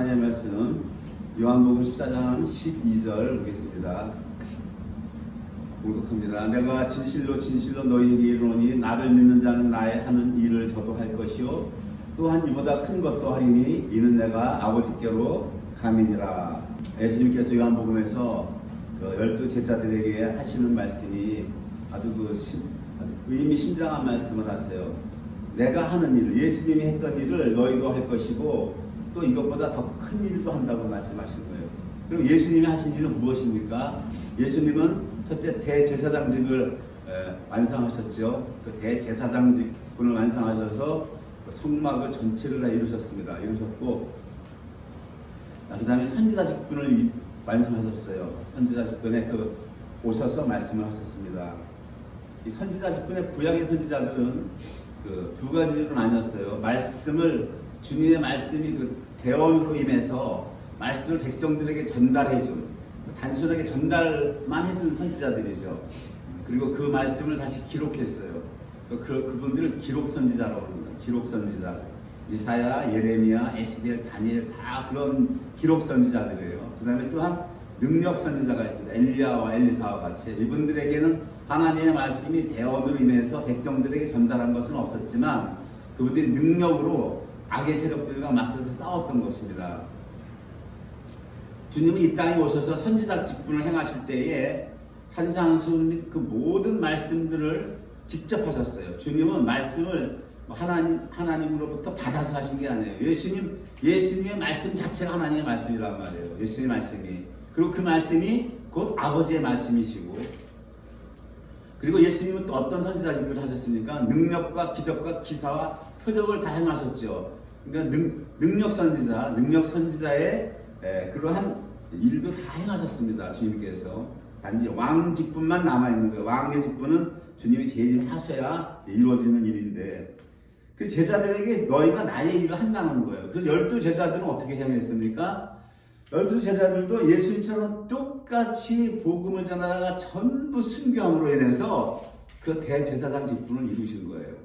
하나님의 말씀 요한복음 14장 12절 보겠습니다. 공독합니다. 내가 진실로 진실로 너희에게 이르노니 나를 믿는 자는 나의 하는 일을 저도 할 것이요 또한 이보다 큰 것도 하리니 이는 내가 아버지께로 감이니라. 예수님께서 요한복음에서 그 12 제자들에게 하시는 말씀이 아주 의미심장한 말씀을 하세요. 내가 하는 일, 예수님이 했던 일을 너희도 할 것이고 또 이것보다 더 큰 일도 한다고 말씀하신 거예요. 그럼 예수님이 하신 일은 무엇입니까? 예수님은 첫째 대제사장직을 완성하셨죠. 그 대제사장직분을 완성하셔서 성막을 전체를 다 이루셨습니다. 이루셨고 그 다음에 선지자 직분을 완성하셨어요. 선지자 직분에 오셔서 말씀을 하셨습니다. 이 선지자 직분의 구약의 선지자들은 두 가지로 나뉘었어요. 주님의 말씀이 대언으로 임해서 말씀을 백성들에게 전달해준, 단순하게 전달만 해준 선지자들이죠. 그리고 그 말씀을 다시 기록했어요. 그분들을 기록 선지자라고 합니다. 기록 선지자. 이사야, 예레미야, 에스겔, 다니엘 다 그런 기록 선지자들이에요. 그 다음에 또한 능력 선지자가 있습니다. 엘리야와 엘리사와 같이 이분들에게는 하나님의 말씀이 대언으로 임해서 백성들에게 전달한 것은 없었지만 그분들이 능력으로 악의 세력들과 맞서서 싸웠던 것입니다. 주님은 이 땅에 오셔서 선지자 직분을 행하실 때에 산상수 및 그 모든 말씀들을 직접 하셨어요. 주님은 말씀을 하나님으로부터 받아서 하신 게 아니에요. 예수님의 말씀 자체가 하나님의 말씀이란 말이에요. 예수님의 말씀이. 그리고 그 말씀이 곧 아버지의 말씀이시고, 그리고 예수님은 또 어떤 선지자직을 하셨습니까? 능력과 기적과 기사와 표적을 다 행하셨죠. 그러니까 능력 선지자의 그러한 일도 다 행하셨습니다. 주님께서. 단지 왕 직분만 남아있는 거예요. 왕의 직분은 주님이 제일 하셔야 이루어지는 일인데, 그 제자들에게 너희가 나의 일을 한다는 거예요. 그래서 12 제자들은 어떻게 행했습니까? 12 제자들도 예수님처럼 똑같이 복음을 전하다가 전부 순교함으로 인해서 그 대제사장 직분을 이루신 거예요.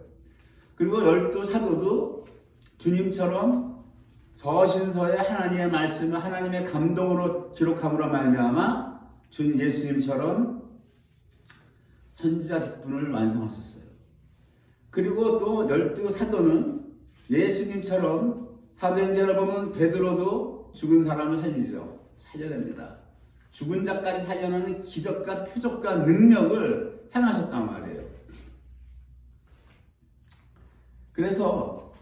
그리고 12 사도도 주님처럼 서신서에 하나님의 말씀을 하나님의 감동으로 기록함으로 말미암아 예수님처럼 선지자 직분을 완성하셨어요. 그리고 또 12 사도는 예수님처럼 사도행전을 보면 베드로도 죽은 사람을 살려냅니다. 죽은 자까지 살려내는 기적과 표적과 능력을 행하셨단 말이에요. 그래서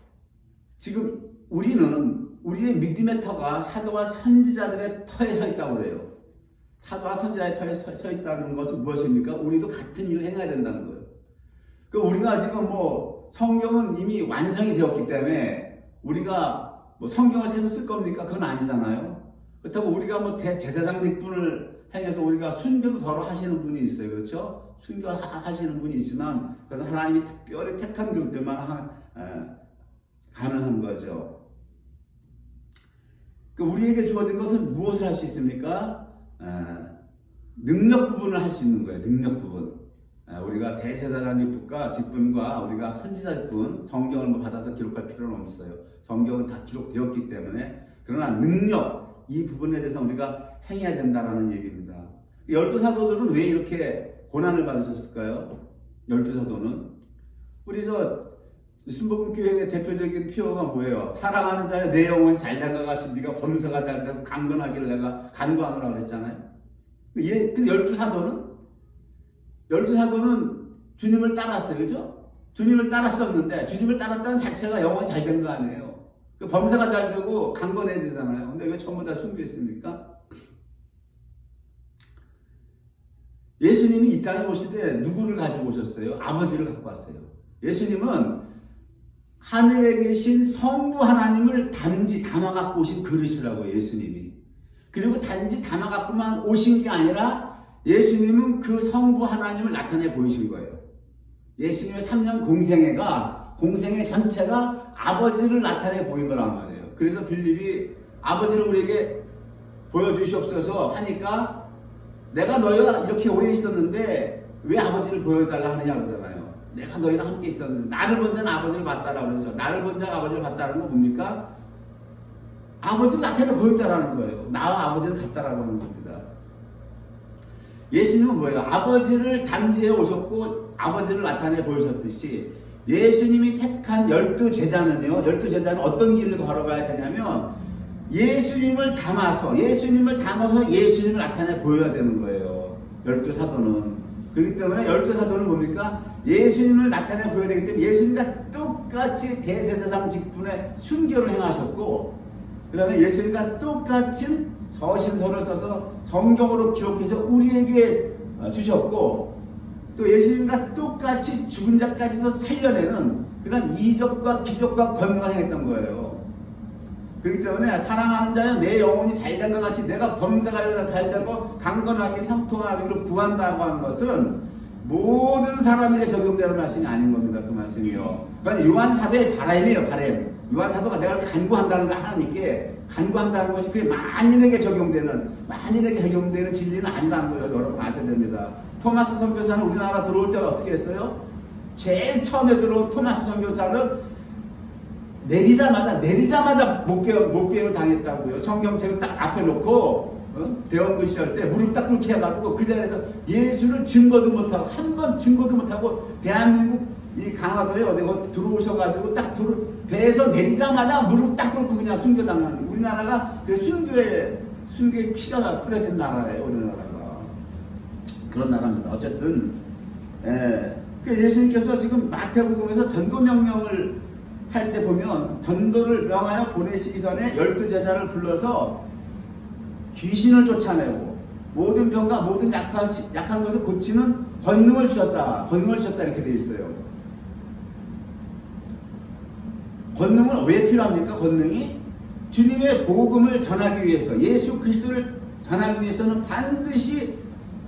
지금 우리의 믿음의 터가 사도와 선지자들의 터에 서 있다고 그래요. 사도와 선지자의 터에 서 있다는 것은 무엇입니까? 우리도 같은 일을 행해야 된다는 거예요. 우리가 지금 성경은 이미 완성이 되었기 때문에 우리가 성경을 새로 쓸 겁니까? 그건 아니잖아요. 그렇다고 우리가 제사장 직분을 행해서 우리가 순교도 서로 하시는 분이 있어요. 그렇죠? 순교하시는 분이 있지만 그래서 하나님이 특별히 택한 그룹들만 가능한 거죠. 우리에게 주어진 것은 무엇을 할 수 있습니까? 능력 부분을 할 수 있는 거예요. 능력 부분. 우리가 대제사장 직분과 우리가 선지자 직분, 성경을 받아서 기록할 필요는 없어요. 성경은 다 기록되었기 때문에. 그러나 능력, 이 부분에 대해서 우리가 행해야 된다는 얘기입니다. 12 사도들은 왜 이렇게 고난을 받으셨을까요? 12 사도는 우리 순복음교회의 대표적인 표어가 뭐예요? 사랑하는 자여 내 영혼이 잘된과 같이 네가 범사가 잘되고 강건하기를 내가 간구하노라 그랬잖아요. 그 12 사도는 주님을 따랐어요. 그죠? 주님을 따랐었는데 주님을 따랐다는 자체가 영혼이 잘된 거 아니에요. 범사가 잘되고 강건해야 되잖아요. 근데 왜 전부 다 순교했습니까? 예수님이 이 땅에 오실 때 누구를 가지고 오셨어요? 아버지를 갖고 왔어요. 예수님은 하늘에 계신 성부 하나님을 단지 담아 갖고 오신 그릇이라고 예수님이. 그리고 단지 담아 갖고만 오신 게 아니라 예수님은 그 성부 하나님을 나타내 보이신 거예요. 예수님의 3년 공생애 전체가 아버지를 나타내 보인 거란 말이에요. 그래서 빌립이 아버지를 우리에게 보여주시옵소서 하니까 내가 너희가 이렇게 오래 있었는데 왜 아버지를 보여달라 하느냐 그러잖아요. 내가 너희랑 함께 있었는데 나를 본 자는 아버지를 봤다라고 그러죠. 나를 본 자가 아버지를 봤다는 건 뭡니까? 아버지를 나타내 보였다라는 거예요. 나와 아버지는 같다라고 하는 겁니다. 예수님은 뭐예요? 아버지를 담대해 오셨고 아버지를 나타내 보이셨듯이 예수님이 택한 12제자는요. 12제자는 어떤 길을 걸어가야 되냐면 예수님을 담아서 예수님을 나타내 보여야 되는 거예요. 12사도는. 그렇기 때문에 12사도는 뭡니까? 예수님을 나타내 보여야 되기 때문에 예수님과 똑같이 대제사장 직분에 순교를 행하셨고 그 다음에 예수님과 똑같은 서신서를 써서 성경으로 기록해서 우리에게 주셨고 또 예수님과 똑같이 죽은 자까지도 살려내는 그런 이적과 기적과 권능을 행했던 거예요. 그렇기 때문에 사랑하는 자여 내 영혼이 잘된 것 같이 내가 범사가 잘되고 강건하기를 형통하기를 구한다고 하는 것은 모든 사람에게 적용되는 말씀이 아닌 겁니다. 그 말씀이요. 그러니까 요한 사도의 바람이에요. 바람. 요한 사도가 내가 간구한다는 거 하나님께 간구한다는 것이 그게 만인에게 적용되는 진리는 아니라는 걸 여러분 아셔야 됩니다. 토마스 선교사는 우리나라 들어올 때 어떻게 했어요? 제일 처음에 들어온 토마스 선교사는 내리자마자 목배임을 당했다고요. 성경책을 딱 앞에 놓고 배운 글씨 할 때 무릎 딱 꿇게 해가지고 그 자리에서 예수를 증거도 못하고 한 번 증거도 못하고 대한민국 이 강화도에 어디 들어오셔가지고 딱 배에서 내리자마자 무릎 딱 꿇고 그냥 순교당하는 우리나라가 그 순교의 피가 뿌려진 나라예요. 우리나라가 그런 나라입니다. 어쨌든 예수님께서 지금 마태복음에서 전도명령을 할 때 보면 전도를 명하여 보내시기 전에 12제자를 불러서 귀신을 쫓아내고 모든 병과 모든 약한 것을 고치는 권능을 주셨다 이렇게 되어 있어요. 권능은 왜 필요합니까? 권능이 주님의 복음을 전하기 위해서 예수 그리스도를 전하기 위해서는 반드시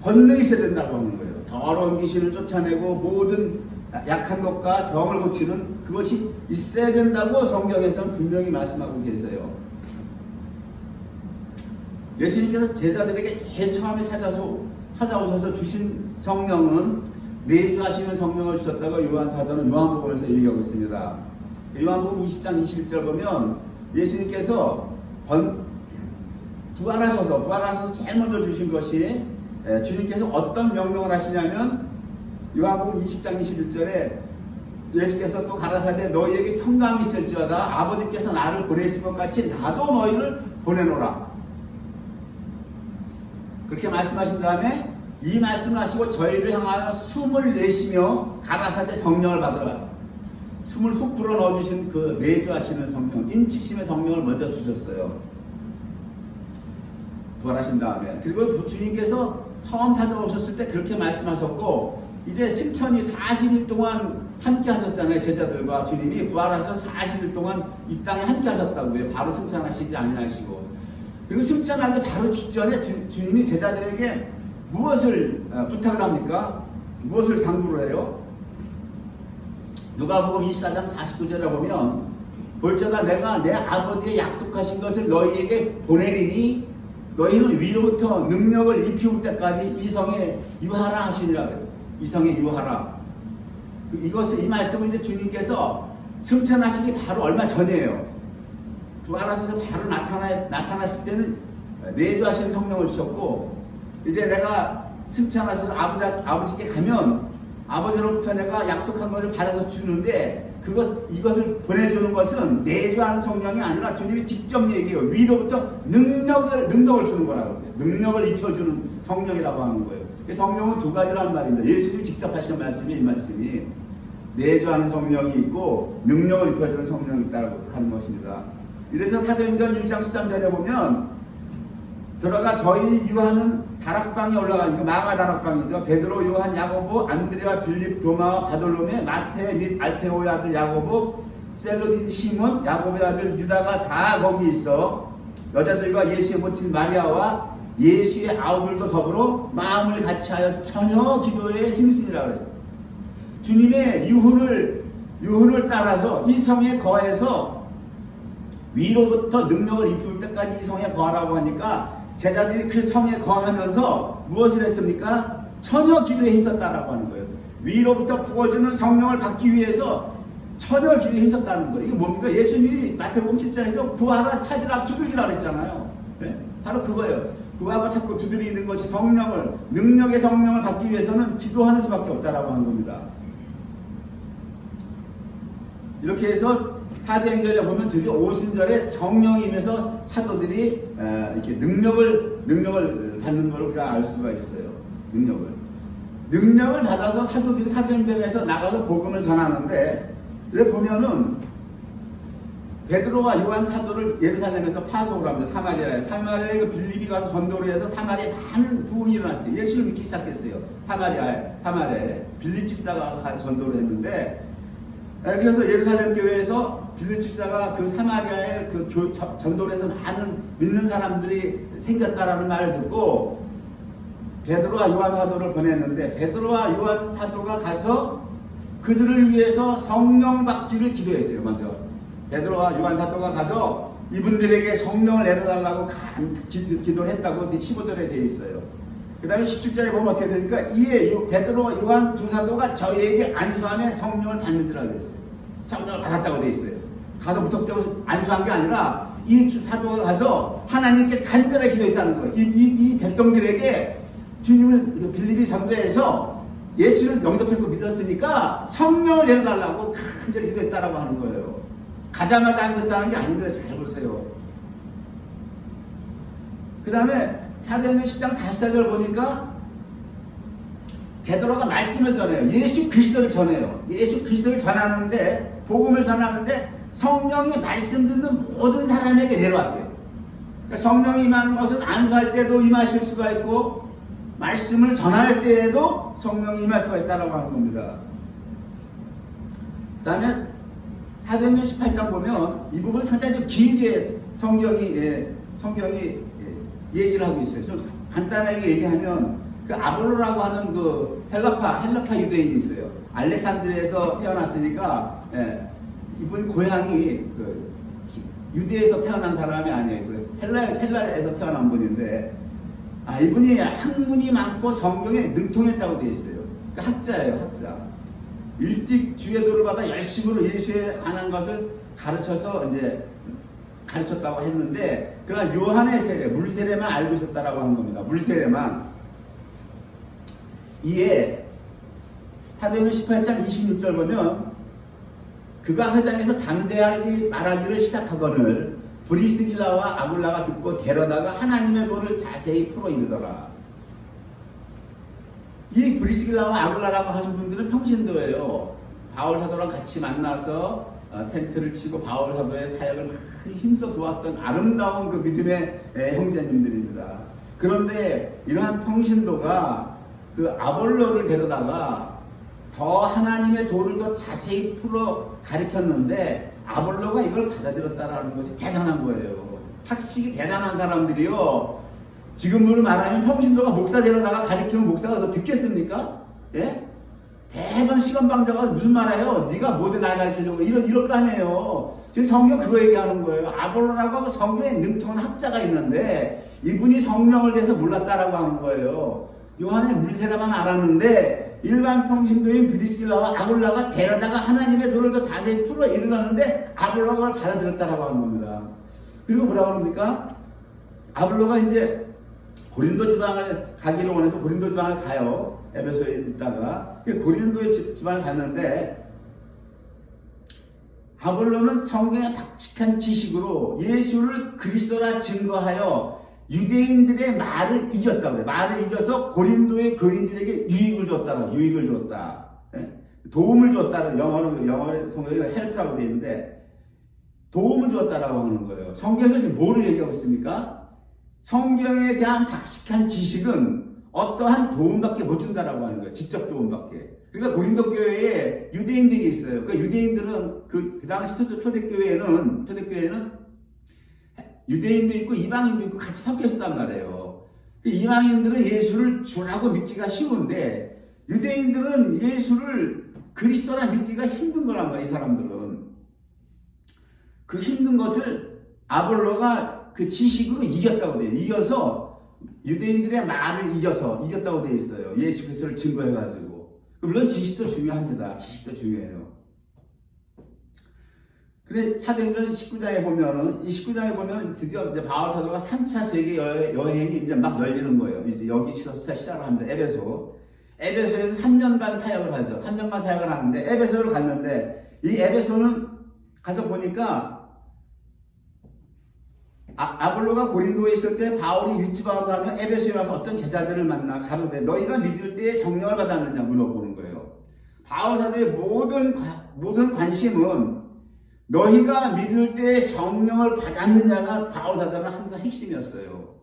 권능이 있어야 된다고 하는 거예요. 더러운 귀신을 쫓아내고 모든 약한 것과 병을 고치는 그것이 있어야 된다고 성경에서는 분명히 말씀하고 계세요. 예수님께서 제자들에게 제일 처음에 찾아오셔서 주신 성령은 내주하시는 성령을 주셨다고 요한 사도는 요한복음에서 얘기하고 있습니다. 요한복음 20장 21절 보면 예수님께서 부활하셔서 제일 먼저 주신 것이 주님께서 어떤 명령을 하시냐면 요한복음 20장 21절에 예수께서 또 가라사대 너희에게 평강이 있을지어다 아버지께서 나를 보내신 것 같이 나도 너희를 보내노라 그렇게 말씀하신 다음에 이 말씀을 하시고 저희를 향하여 숨을 내쉬며 가라사대 성령을 받으라 숨을 훅 불어 넣어주신 그 내주하시는 성령 인치심의 성령을 먼저 주셨어요. 부활하신 다음에 그리고 주님께서 처음 찾아오셨을 때 그렇게 말씀하셨고 이제 승천이 40일 동안 함께 하셨잖아요. 제자들과 주님이 부활하셔서 40일 동안 이 땅에 함께 하셨다고요. 바로 승천하시지 아니하시고 그리고 승천하기 바로 직전에 주님이 제자들에게 무엇을 부탁을 합니까? 무엇을 당부를 해요? 누가복음 24장 49절에 보면 볼지어다 내가 내 아버지의 약속하신 것을 너희에게 보내리니 너희는 위로부터 능력을 입히울 때까지 이 성에 유하라 하시니라. 이 성에 유하라. 이 말씀은 이제 주님께서 승천하시기 바로 얼마 전이에요. 부활하셔서 바로 나타나실 때는 내주하신 성령을 주셨고 이제 내가 승천하셔서 아버지께 가면 아버지로부터 내가 약속한 것을 받아서 주는데 이것을 보내주는 것은 내주하는 성령이 아니라 주님이 직접 얘기해요. 위로부터 능력을 주는 거라고 해요. 능력을 입혀주는 성령이라고 하는 거예요. 성령은 두 가지라는 말입니다. 예수님이 직접 하신 말씀이 이 말씀이 내주하는 성령이 있고 능력을 입혀주는 성령이 있다고 하는 것입니다. 이래서 사도행전 1장 13절에 보면 들어가 저희 유하는 다락방에 올라가니까 마가 다락방이죠. 베드로, 요한, 야고보, 안드레와 빌립, 도마와 바돌로메, 마태 및 알페오의 아들 야고보, 셀로딘 시몬, 야고보의 아들 유다가 다 거기 있어 여자들과 예수의 모친 마리아와 예수의 아우들도 더불어 마음을 같이하여 처녀 기도에 힘쓰니라 그랬어요. 주님의 유훈을 따라서 이 성에 거해서 위로부터 능력을 입힐 때까지 이 성에 거하라고 하니까 제자들이 그 성에 거하면서 무엇을 했습니까? 처녀 기도에 힘썼다라고 하는 거예요. 위로부터 부어주는 성령을 받기 위해서 전혀 기도에 힘썼다는 거예요. 이게 뭡니까? 예수님이 마태복음 7장에서 구하라 찾으라 두들기라 그랬잖아요. 네? 바로 그거예요. 구하고 찾고 두드리는 것이 성령을, 능력의 성령을 받기 위해서는 기도하는 수밖에 없다라고 하는 겁니다. 이렇게 해서 사도행전에 보면 드디어 오순절에 성령이 임해서 사도들이 이렇게 능력을 받는 걸 우리가 알 수가 있어요. 능력을 받아서 사도들이 사도행전에서 나가서 복음을 전하는데, 여기 보면은 베드로와 요한 사도를 예루살렘에서 파송을 합니다. 사마리아에 그 빌립이 가서 전도를 해서 사마리아에 많은 부흥이 일어났어요. 예수를 믿기 시작했어요. 사마리아에 빌립 집사가 가서 전도를 했는데, 그래서 예루살렘 교회에서 빌립 집사가 그 사마리아에 그 전도를 해서 많은 믿는 사람들이 생겼다라는 말을 듣고 베드로와 요한 사도를 보냈는데, 베드로와 요한 사도가 가서 그들을 위해서 성령 받기를 기도했어요. 먼저 베드로와 요한 사도가 가서 이분들에게 성령을 내려달라고 기도를 했다고 15절에 되어 있어요. 그 다음에 17절에 보면 어떻게 되니까, 이에 베드로와 요한 두 사도가 저희에게 안수하면 성령을 받는지라 그랬어요. 성령을 받았다고 되어 있어요. 가서 무턱대고 안수한 게 아니라 이 사도가 가서 하나님께 간절히 기도했다는 거예요. 이 백성들에게 주님을 빌립이 전도해서 예수를 영접했고 믿었으니까 성령을 내려달라고 간절히 기도했다라고 하는 거예요. 가자마자 안수했다는 게 아닌데, 잘 보세요. 그 다음에 사도행전 10장 44절 보니까 베드로가 말씀을 전해요. 예수 그리스도를 전해요. 예수 그리스도를 전하는데, 복음을 전하는데 성령이 말씀 듣는 모든 사람에게 내려왔대요. 그러니까 성령이 임하는 것은 안수할 때도 임하실 수가 있고, 말씀을 전할 때에도 성령이 임할 수가 있다고 하는 겁니다. 그 다음에 사도행전 18장 보면 이 부분을 상당히 좀 길게 성경이 얘기를 하고 있어요. 좀 간단하게 얘기하면, 그 아볼로라고 하는 그 헬라파 유대인이 있어요. 알렉산드리아에서 태어났으니까, 이분 고향이 그 유대에서 태어난 사람이 아니에요. 헬라에서 태어난 분인데, 이분이 학문이 많고 성경에 능통했다고 되어 있어요. 그러니까 학자예요, 학자. 일찍 주의 도를 받아 열심으로 예수에 관한 것을 가르쳤다고 했는데, 그러나 요한의 세례, 물세례만 알고 있었다라고 하는 겁니다. 물세례만. 이에 사도행전 18장 26절 보면, 그가 회당에서 담대하게 말하기를 시작하거늘 브리스길라와 아굴라가 듣고 데려다가 하나님의 도를 자세히 풀어 이르더라. 이 브리스길라와 아굴라라고 하는 분들은 평신도예요. 바울 사도랑 같이 만나서 텐트를 치고 바울 사도의 사역을 힘써 도왔던 아름다운 그 믿음의 형제님들입니다. 그런데 이러한 평신도가 그 아볼로를 데려다가 더 하나님의 도를 더 자세히 풀어 가르쳤는데, 아볼로가 이걸 받아들였다라는 것이 대단한 거예요. 학식이 대단한 사람들이요, 지금으로 말하면 평신도가 목사 데려다가 가르치면 목사가 더 듣겠습니까? 예? 대번 시건방자가 무슨 말이에요? 네가 뭐든 날 가르치려고 이럴 거 아니에요. 지금 성경 그거 얘기하는 거예요. 아볼로라고 하고 성경에 능통한 학자가 있는데 이분이 성령을 대해서 몰랐다라고 하는 거예요. 요한의 물세례만 알았는데 일반 평신도인 브리스길라와 아굴라가 데려다가 하나님의 도를 더 자세히 풀어 이르렀는데 아볼로가 그걸 받아들였다라고 하는 겁니다. 그리고 뭐라고 합니까? 아볼로가 이제 고린도 지방을 가기를 원해서 고린도 지방을 가요. 에베소에 있다가 고린도의 지방을 갔는데, 아볼로는 성경의 박칙한 지식으로 예수를 그리스도라 증거하여 유대인들의 말을 이겼다고 그래요. 말을 이겨서 고린도의 교인들에게 유익을 줬다. 도움을 줬다는 영어의 성경에 헬프라고 되어 있는데, 도움을 줬다라고 하는 거예요. 성경에서 지금 뭐를 얘기하고 있습니까? 성경에 대한 박식한 지식은 어떠한 도움밖에 못 준다라고 하는 거예요. 지적 도움밖에. 그러니까 고린도 교회에 유대인들이 있어요. 그 유대인들은 그 당시 초대교회에는 유대인도 있고 이방인도 있고 같이 섞여 있었단 말이에요. 이방인들은 예수를 주라고 믿기가 쉬운데 유대인들은 예수를 그리스도라 믿기가 힘든 거란 말이에요. 이 사람들은. 그 힘든 것을 아볼로가 그 지식으로 이겼다고 돼요. 이겨서 유대인들의 말을 이겼다고 되어 있어요. 예수 그리스도를 증거해가지고. 물론 지식도 중요합니다. 지식도 중요해요. 근데 사도행전 19장에 보면은, 이 19장에 보면은 드디어 이제 바울 사도가 3차 세계 여행이 이제 막 열리는 거예요. 이제 여기서부터 시작을 합니다. 에베소. 에베소에서 3년간 사역을 하죠. 3년간 사역을 하는데, 에베소를 갔는데, 이 에베소는 가서 보니까, 아볼로가 고린도에 있을 때 바울이 윗집하러 가면 에베소에 와서 어떤 제자들을 만나 가로되 너희가 믿을 때 성령을 받았느냐 물어보는 거예요. 바울 사도의 모든 관심은 너희가 믿을 때 성령을 받았느냐가 바울 사도는 항상 핵심이었어요.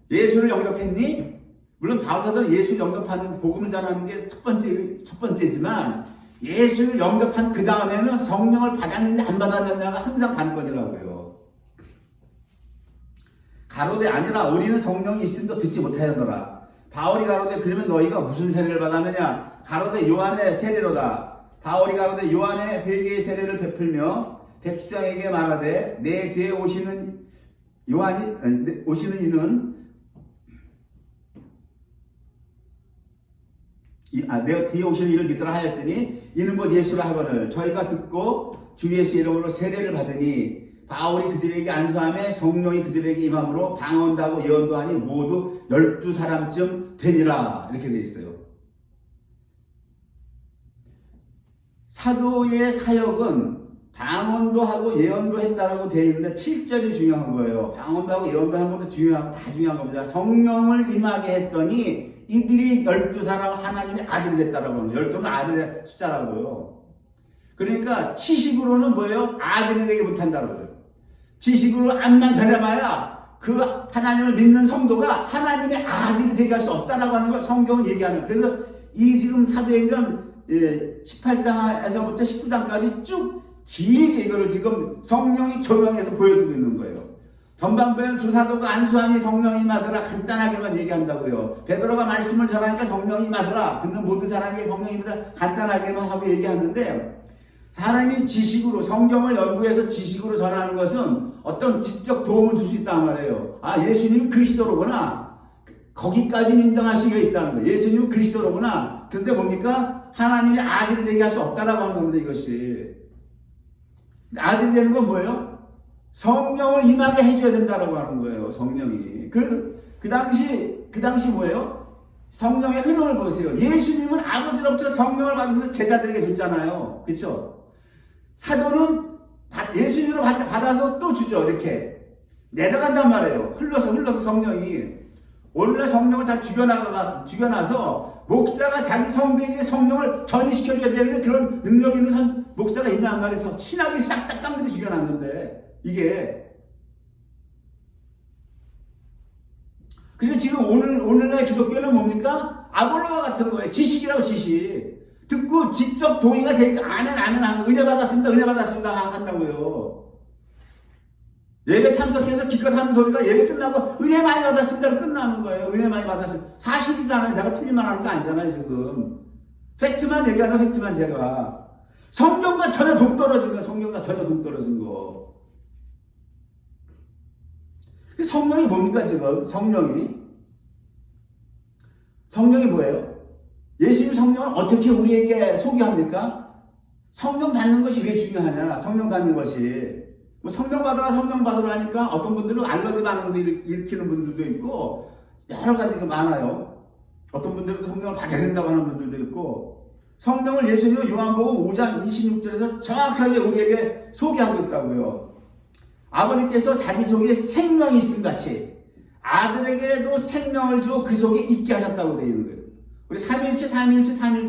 예수를 영접했니? 물론 바울 사도는 예수를 영접하는 복음을 전하는 게 첫 번째지만 예수를 영접한 그 다음에는 성령을 받았느냐 안 받았느냐가 항상 관건이라고요. 가로되 아니라 우리는 성령이 있음도 듣지 못하였노라. 바울이 가로되 그러면 너희가 무슨 세례를 받았느냐? 가로되 요한의 세례로다. 바울이 가로되 요한의 회개의 세례를 베풀며 백성에게 말하되 내 뒤에 오시는 이는 내 뒤에 오시는 이를 믿으라 하였으니 이는 곧 예수라 하거늘 저희가 듣고 주 예수 이름으로 세례를 받으니 바울이 그들에게 안수하며 성령이 그들에게 임함으로 방언도 하고 예언도 하니 모두 12사람쯤 되니라. 이렇게 되어 있어요. 사도의 사역은 방언도 하고 예언도 했다라고 되어 있는데 7절이 중요한 거예요. 방언도 하고 예언도 한 것도 중요하고 다 중요한 겁니다. 성령을 임하게 했더니 이들이 12사람 하나님의 아들이 됐다라고 하는 거예요. 12는 아들의 숫자라고요. 그러니까 지식으로는 뭐예요? 아들이 되게 못한다고요. 지식으로 암만 잘해봐야 그 하나님을 믿는 성도가 하나님의 아들이 되게 할 수 없다라고 하는 걸 성경은 얘기하는 거예요. 그래서 이 지금 사도행전 18장에서부터 19장까지 쭉 길게 이거를 지금 성령이 조명해서 보여주고 있는 거예요. 전반부에는 두 사도가 안수하니 성령이 임하더라 간단하게만 얘기한다고요. 베드로가 말씀을 전하니까 성령이 임하더라. 듣는 모든 사람에게 성령이 임하더라 간단하게만 하고 얘기하는데 사람이 지식으로 성경을 연구해서 지식으로 전하는 것은 어떤 지적 도움을 줄 수 있단 말이에요. 아, 예수님이 그리스도로구나. 거기까지는 인정할 수가 있다는 거예요. 예수님은 그리스도로구나. 근데 뭡니까? 하나님의 아들이 되게 할 수 없다라고 하는 겁니다. 이것이. 아들이 되는 건 뭐예요? 성령을 임하게 해줘야 된다라고 하는 거예요. 성령이. 그 당시 뭐예요? 성령의 흐름을 보세요. 예수님은 아버지로부터 성령을 받아서 제자들에게 줬잖아요. 그렇죠? 사도는 예수님으로 받아서 또 주죠. 이렇게 내려간단 말이에요. 흘러서 성령이 원래 성령을 다 죽여놔서 목사가 자기 성도에게 성령을 전이시켜줘야 되는 그런 능력 있는 목사가 있냐 말이에요. 신학이 싹 다 깡들이 죽여놨는데 이게 그리고 지금 오늘날 기독교는 뭡니까? 아볼로와 같은 거예요. 지식이라고 지식. 듣고 직접 동의가 되니까 아멘 하고 은혜 받았습니다 한다고요. 예배 참석해서 기껏 하는 소리가 예배 끝나고 은혜 많이 받았습니다로 끝나는 거예요. 은혜 많이 받았습니다. 사실이잖아요. 내가 틀린말 하는 거 아니잖아요 지금. 팩트만 얘기하는 팩트만 제가. 성경과 전혀 동떨어진 거. 성령이 뭡니까 지금? 성령이 뭐예요? 예수님 성령을 어떻게 우리에게 소개합니까? 성령 받는 것이 왜 중요하냐? 성령 받는 것이 뭐 성령 받으라 하니까 어떤 분들은 알러지 반응도 일으키는 분들도 있고 여러 가지가 많아요. 어떤 분들은 성령을 받아야 된다고 하는 분들도 있고 성령을 예수님은 요한복음 5장 26절에서 정확하게 우리에게 소개하고 있다고요. 아버지께서 자기 속에 생명이 있음 같이 아들에게도 생명을 주어 그 속에 있게 하셨다고 되어 있는 거예요. 우리 삼일체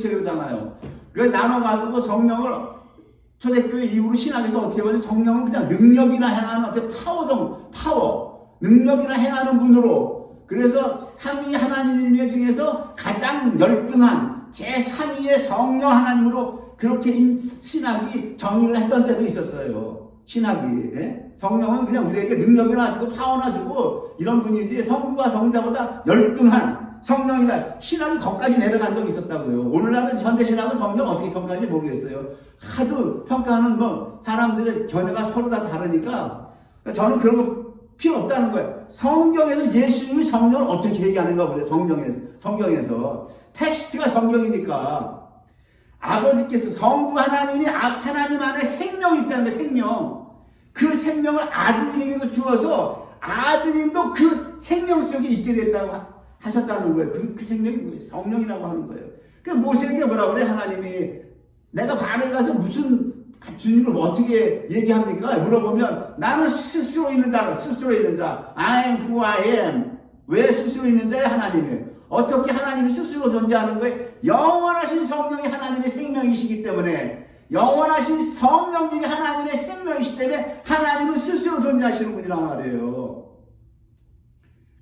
그러잖아요. 그래서 나눠가지고 성령을 초대교회 이후로 신학에서 어떻게 보면 성령은 그냥 능력이나 행하는 어떤 파워, 능력이나 행하는 분으로 그래서 삼위 하나님 중에서 가장 열등한 제3위의 성령 하나님으로 그렇게 신학이 정의를 했던 때도 있었어요. 신학이. 예? 성령은 그냥 우리에게 능력이나 주고 파워나 주고 이런 분이지 성부와 성자보다 열등한 성령이다. 신학이 거기까지 내려간 적이 있었다고요. 오늘날은 현대신학은 성령 어떻게 평가하는지 모르겠어요. 하도 평가하는 사람들의 견해가 서로 다 다르니까 저는 그런 거 필요 없다는 거예요. 성경에서 예수님이 성령을 어떻게 얘기하는가 보세요. 성경에서. 텍스트가 성경이니까. 아버지께서 성부 하나님이 하나님 안에 생명이 있다는 거예요. 생명. 그 생명을 아드님에게도 주어서 아드님도 그 생명 속에 있게 됐다고 하셨다는 거예요. 그 생명이 뭐예요? 성령이라고 하는 거예요. 그 모세에게 뭐라고 그래? 하나님이 내가 바로에 가서 무슨 주님을 어떻게 얘기합니까? 물어보면 나는 스스로 있는 자라. 스스로 있는 자. I'm who I am. 왜 스스로 있는 자야? 하나님이. 어떻게 하나님이 스스로 존재하는 거예요? 영원하신 성령이 하나님의 생명이시기 때문에, 영원하신 성령님이 하나님의 생명이시기 때문에 하나님은 스스로 존재하시는 분이란 말이에요.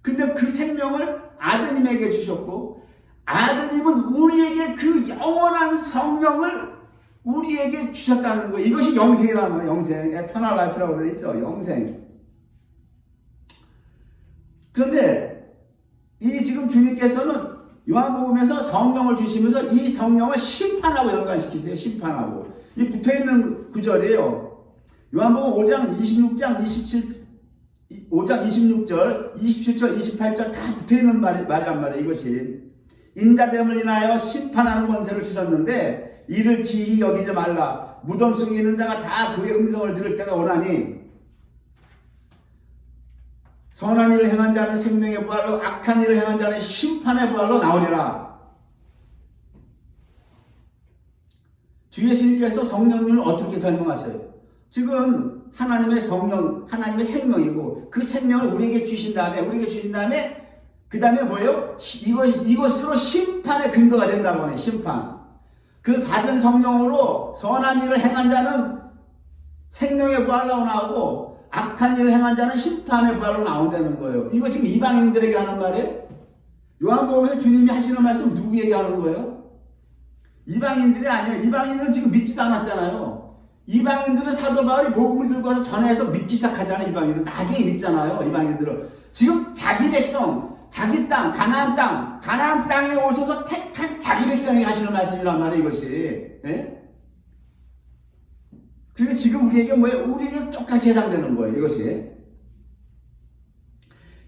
근데 그 생명을 아드님에게 주셨고, 아드님은 우리에게 그 영원한 성령을 우리에게 주셨다는 거예요. 이것이 영생이라는 거예요. 영생. 에터널 라이프라고 되어 있죠. 영생. 그런데 이 지금 주님께서는 요한복음에서 성령을 주시면서 이 성령을 심판하고 연관시키세요. 심판하고. 이 붙어있는 구절이에요. 요한복음 5장 26장 5장 26절 27절 28절 다 붙어있는 말이란 말이에요. 이것이 인자됨을 인하여 심판하는 권세를 주셨는데 이를 기히 여기지 말라. 무덤 속에 있는 자가 다 그의 음성을 들을 때가 오나니 선한 일을 행한 자는 생명의 부활로, 악한 일을 행한 자는 심판의 부활로 나오리라. 주 예수님께서 성령님을 어떻게 설명하세요? 지금 하나님의 성령, 하나님의 생명이고 그 생명을 우리에게 주신 다음에 그 다음에 뭐예요? 이것으로 심판의 근거가 된다고 하네요. 심판. 그 받은 성령으로 선한 일을 행한 자는 생명의 부활로 나오고 악한 일을 행한 자는 심판의 부활로 나온다는 거예요. 이거 지금 이방인들에게 하는 말이에요? 요한복음에서 주님이 하시는 말씀 누구에게 하는 거예요? 이방인들이 아니에요. 이방인은 지금 믿지도 않았잖아요. 이방인들은 사도 바울이 복음을 들고 와서 전해서 믿기 시작하잖아요. 이방인들은 나중에 믿잖아요. 이방인들은 지금 자기 백성, 자기 땅, 가나안 땅에 오셔서 택한 자기 백성에게 하시는 말씀이란 말이에요. 이것이. 예? 그리고 지금 우리에게 뭐예요? 우리에게 똑같이 해당되는 거예요. 이것이.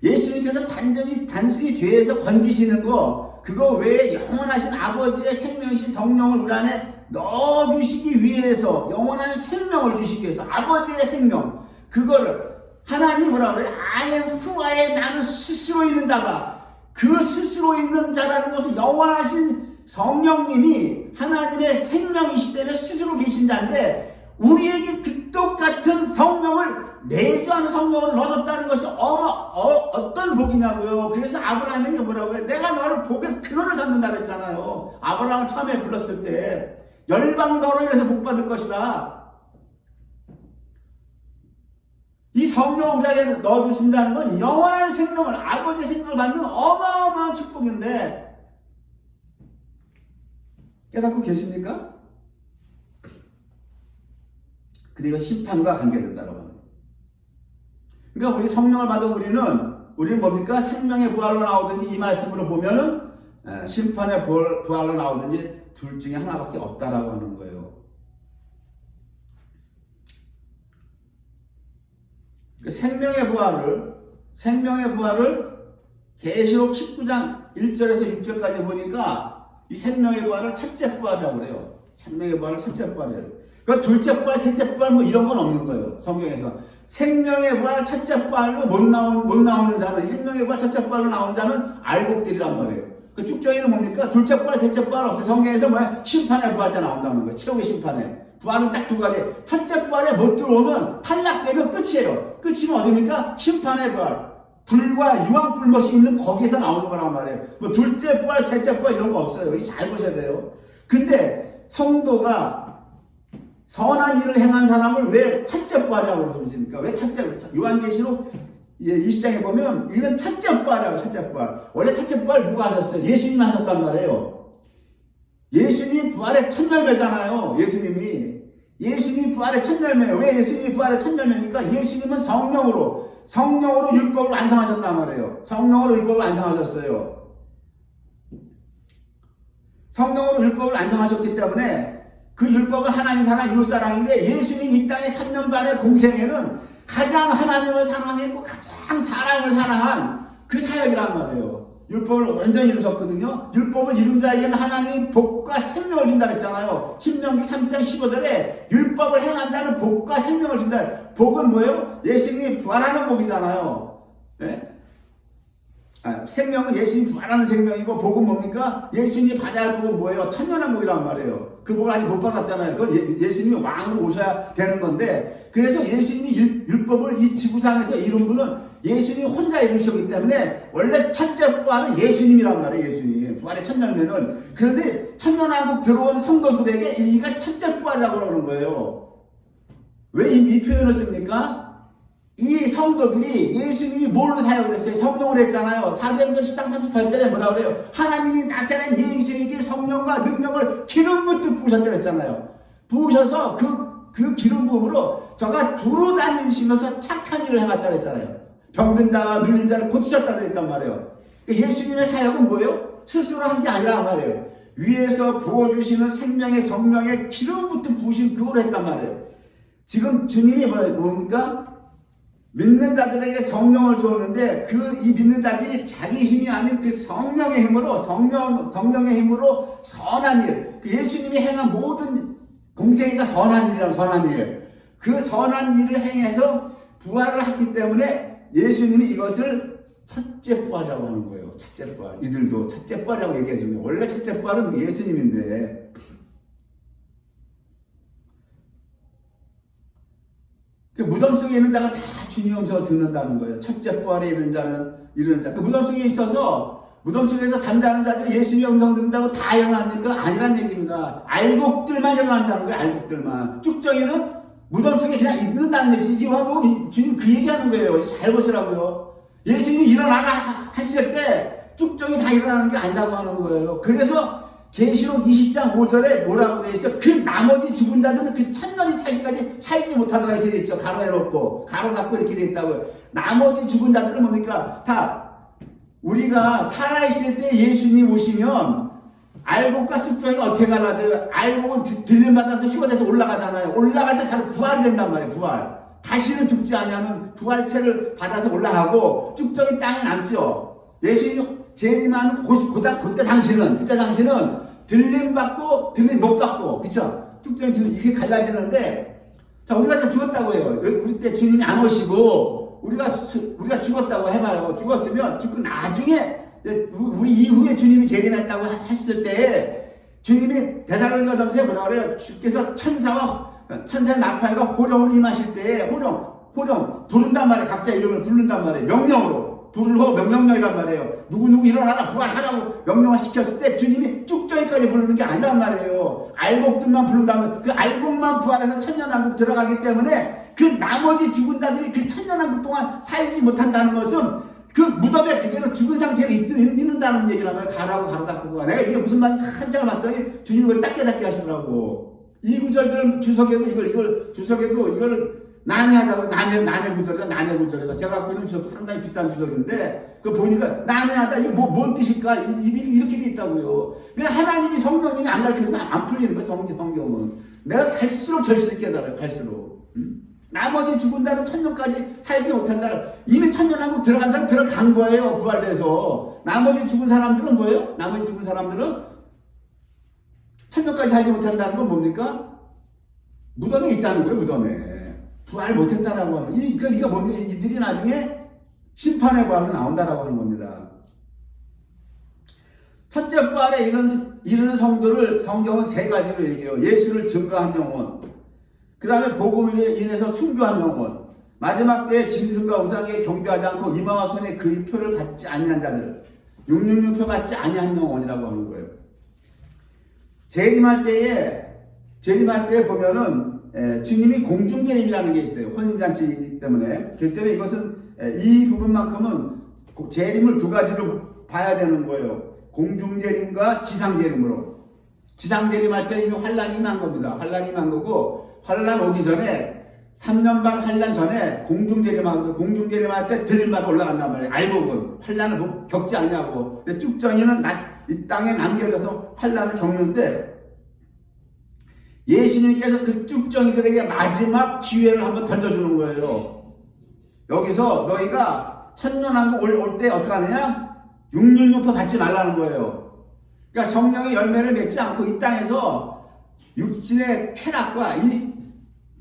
예수님께서 단순히 죄에서 건지시는 거, 그거 외에 영원하신 아버지의 생명이신 성령을 우리 안에 넣어주시기 위해서, 영원한 생명을 주시기 위해서, 아버지의 생명, 그거를 하나님이 뭐라 그래요? I am who I am. 나는 스스로 있는 자다. 그 스스로 있는 자라는 것은 영원하신 성령님이 하나님의 생명이시 때문에 스스로 계신 자인데, 우리에게 그 똑같은 성령을 내주하는 성령을 넣어줬다는 것이 어떤 복이냐고요. 그래서 아브라함에게 뭐라고 해요? 내가 너를 복의 근원을 삼는다 그랬잖아요. 아브라함을 처음에 불렀을 때 열방이 너로 인해서 복받을 것이다. 이 성령을 우리에게 넣어주신다는 건 영원한 생명을, 아버지의 생명을 받는 어마어마한 축복인데 깨닫고 계십니까? 그리고 심판과 관계된다고 합니다. 그러니까 우리 성령을 받은 우리는 뭡니까? 생명의 부활로 나오든지 이 말씀으로 보면은 심판의 부활로 나오든지 둘 중에 하나밖에 없다라고 하는 거예요. 생명의 부활을 계시록 19장 1절에서 6절까지 보니까 이 생명의 부활을 첫째 부활이라고 그래요. 생명의 부활을 첫째 부활이에요. 그 둘째 부활, 셋째 부활 뭐 이런 건 없는 거예요. 성경에서. 생명의 부활, 첫째 부활로 못 나오는 자는, 생명의 부활, 첫째 부활로 나오는 자는 알곡들이란 말이에요. 그 축정에는 뭡니까? 둘째 부활, 셋째 부활 없어요. 성경에서 뭐야? 심판의 부활 때 나온다는 거예요. 최후의 심판에. 부활은 딱 두 가지. 첫째 부활에 못 들어오면 탈락되면 끝이에요. 끝이면 어디입니까? 심판의 부활. 불과 유황불못이 있는 거기에서 나오는 거란 말이에요. 뭐 둘째 부활, 셋째 부활 이런 거 없어요. 이거 잘 보셔야 돼요. 근데 성도가 선한 일을 행한 사람을 왜 첫째 부활이라고 그러십니까? 왜 첫째 부활? 요한계시록 20장에 보면 이건 첫째 부활이라고. 첫째 부활. 원래 첫째 부활 누가 하셨어요? 예수님이 하셨단 말이에요. 예수님이 부활의 첫 열매잖아요. 예수님이 부활의 첫 열매예요. 왜 예수님이 부활의 첫 열매입니까? 예수님은 성령으로 율법을 완성하셨단 말이에요. 성령으로 율법을 완성하셨어요. 성령으로 율법을 완성하셨기 때문에 그 율법은 하나님 사랑, 이웃 사랑인데 예수님 이 땅의 3년 반의 공생에는 가장 하나님을 사랑했고 가장 사랑을 사랑한 그 사역이란 말이에요. 율법을 완전히 이루셨거든요. 율법을 이룬 자에게는 하나님이 복과 생명을 준다 그랬잖아요. 신명기 3장 15절에 율법을 행한 자는 복과 생명을 준다. 복은 뭐예요? 예수님이 부활하는 복이잖아요. 네? 생명은 예수님이 부활하는 생명이고, 복은 뭡니까? 예수님이 받아야 할 복은 뭐예요? 천년왕국이란 말이에요. 그 복을 아직 못 받았잖아요. 그건 예수님이 왕으로 오셔야 되는 건데, 그래서 예수님이 율법을 이 지구상에서 이룬 분은 예수님이 혼자 이루셨기 때문에 원래 첫째 부활은 예수님이란 말이에요. 예수님 부활의 첫 열매는. 그런데 천년왕국 들어온 성도들에게 이가 첫째 부활이라고 그러는 거예요. 왜 이 표현을 씁니까? 이 성도들이 예수님이 뭘로 사역을 했어요? 성령을 했잖아요. 사도행전 10장 38절에 뭐라 그래요? 하나님이 나사렛 예수에게 성령과 능력을 기름 붓듯 부으셨다고 했잖아요. 부으셔서 그 기름 부음으로 저가 두루 다니시면서 착한 일을 해갔다고 했잖아요. 병든 자와 눌린 자를 고치셨다고 했단 말이에요. 예수님의 사역은 뭐예요? 스스로 한 게 아니라 말이에요. 위에서 부어주시는 생명의 성령의 기름 붓듯 부으신 그걸 했단 말이에요. 지금 주님이 뭡니까? 믿는 자들에게 성령을 주었는데 이 믿는 자들이 자기 힘이 아닌 그 성령의 힘으로 성령의 힘으로 선한 일, 그 예수님이 행한 모든 공생애가 선한 일이라면 선한 일, 그 선한 일을 행해서 부활을 했기 때문에 예수님이 이것을 첫째 부활이라고 하는 거예요. 첫째 부활. 이들도 첫째 부활이라고 얘기해 주는 거예요. 원래 첫째 부활은 예수님인데, 그 무덤 속에 있는 자가 다 주님 음성을 듣는다는 거예요. 첫째 부활에 이르는 자는 이르는 자. 그 무덤 속에 있어서 무덤 속에서 잠자는 자들이 예수님의 음성 듣는다고 다 일어납니까? 아니란 얘기입니다. 알곡들만 일어난다는 거예요. 알곡들만. 쭉정이는 무덤 속에 그냥 있는다는 얘기. 이거 보면 주님 그 얘기하는 거예요. 잘 보시라고요. 예수님이 일어나라 하실 때 쭉정이 다 일어나는 게 아니라고 하는 거예요. 그래서 계시록 20장 5절에 뭐라고 되어 있어요? 그 나머지 죽은 자들은 그 천년이 차기까지 살지 못하더라 이렇게 되어 있죠. 가로해놓고 가로 닫고 이렇게 되어 있다고요. 나머지 죽은 자들은 뭡니까? 다 우리가 살아있을 때 예수님 오시면 알곡과 쭉정이가 어떻게 갈라져요? 알곡은 들림받아서 휴가돼서 올라가잖아요. 올라갈 때 바로 부활이 된단 말이에요. 부활. 다시는 죽지 아니하는 부활체를 받아서 올라가고 쭉정이 땅에 남죠. 예수님 재림하는 그때 당시는 들림받고 들림 못 받고, 그쵸? 쭉정이 들림 이렇게 갈라지는데, 자, 우리가 좀 죽었다고 해요. 우리 때 주님이 안 오시고 우리가 죽었다고 해봐요. 죽었으면 죽고 나중에 우리 이후에 주님이 재림했다고 했을 때 주님이 데살로니가전서에 뭐라 그래요? 주께서 천사의 나팔과 호령을 임하실 때 호령 부른단 말이에요. 각자 이름을 부른단 말이에요. 명령으로 부르고 명령이란 말이에요. 누구 일어나라 부활하라고 명령을 시켰을 때 주님이 쭉정이까지 부르는 게 아니란 말이에요. 알곡들만 부른다면 그 알곡만 부활해서 천년왕국 들어가기 때문에 그 나머지 죽은 자들이 그 천년왕국 동안 살지 못한다는 것은 그 무덤에 그대로 죽은 상태로 있는다는 얘기라면 가라고 가로 닫고. 내가 이게 무슨 말인지 한참을 봤더니 주님이 그걸 닦게 하시더라고. 이 구절들은 주석에도 이걸 난해하다고. 난해 구절이다. 제가 갖고 있는 주석 상당히 비싼 주석인데 그거 보니까 난해하다. 이게 뭔 뜻일까? 이렇게 돼 있다고요. 그냥 하나님이 성령님이 안 가르치면 안 풀리는 거야. 성경은 내가 갈수록 절실히 깨달아요. 갈수록. 나머지 죽은 자는 천년까지 살지 못한다. 이미 천년왕국 들어간 사람 들어간 거예요. 부활돼서. 나머지 죽은 사람들은 뭐예요? 나머지 죽은 사람들은 천년까지 살지 못한다는 건 뭡니까? 무덤에 있다는 거예요. 무덤에. 부활 못했다라고 하는. 이거 뭡니까? 이들이 나중에 심판의 부활로 나온다라고 하는 겁니다. 첫째 부활에 이르는 성도를 성경은 세 가지로 얘기해요. 예수를 증거한 영혼, 그 다음에 복음으로 인해서 순교한 영혼, 마지막 때에 짐승과 우상에 경배하지 않고 이마와 손에 그의 표를 받지 아니한 자들, 666표 받지 아니한 영혼이라고 하는 거예요. 재림할 때에 보면은 주님이 공중재림이라는 게 있어요. 혼인잔치이기 때문에. 그렇기 때문에 이것은 이 부분만큼은 재림을 두 가지로 봐야 되는 거예요. 공중재림과 지상재림으로. 지상재림할 때 이미 환란이 임한 겁니다. 환란이 임한 거고, 환란 오기 전에 3년 반 환란 전에 공중재림하고, 공중재림할 때 들림받아 올라간단 말이에요. 알곡은 환란을 겪지 않냐고. 근데 쭉정이는 이 땅에 남겨져서 환란을 겪는데, 예수님께서 그 쭉정이들에게 마지막 기회를 한번 던져주는 거예요. 여기서 너희가 천년왕국 올 때 어떻게 하느냐? 육륜육포 받지 말라는 거예요. 그러니까 성령의 열매를 맺지 않고 이 땅에서 육신의 쾌락과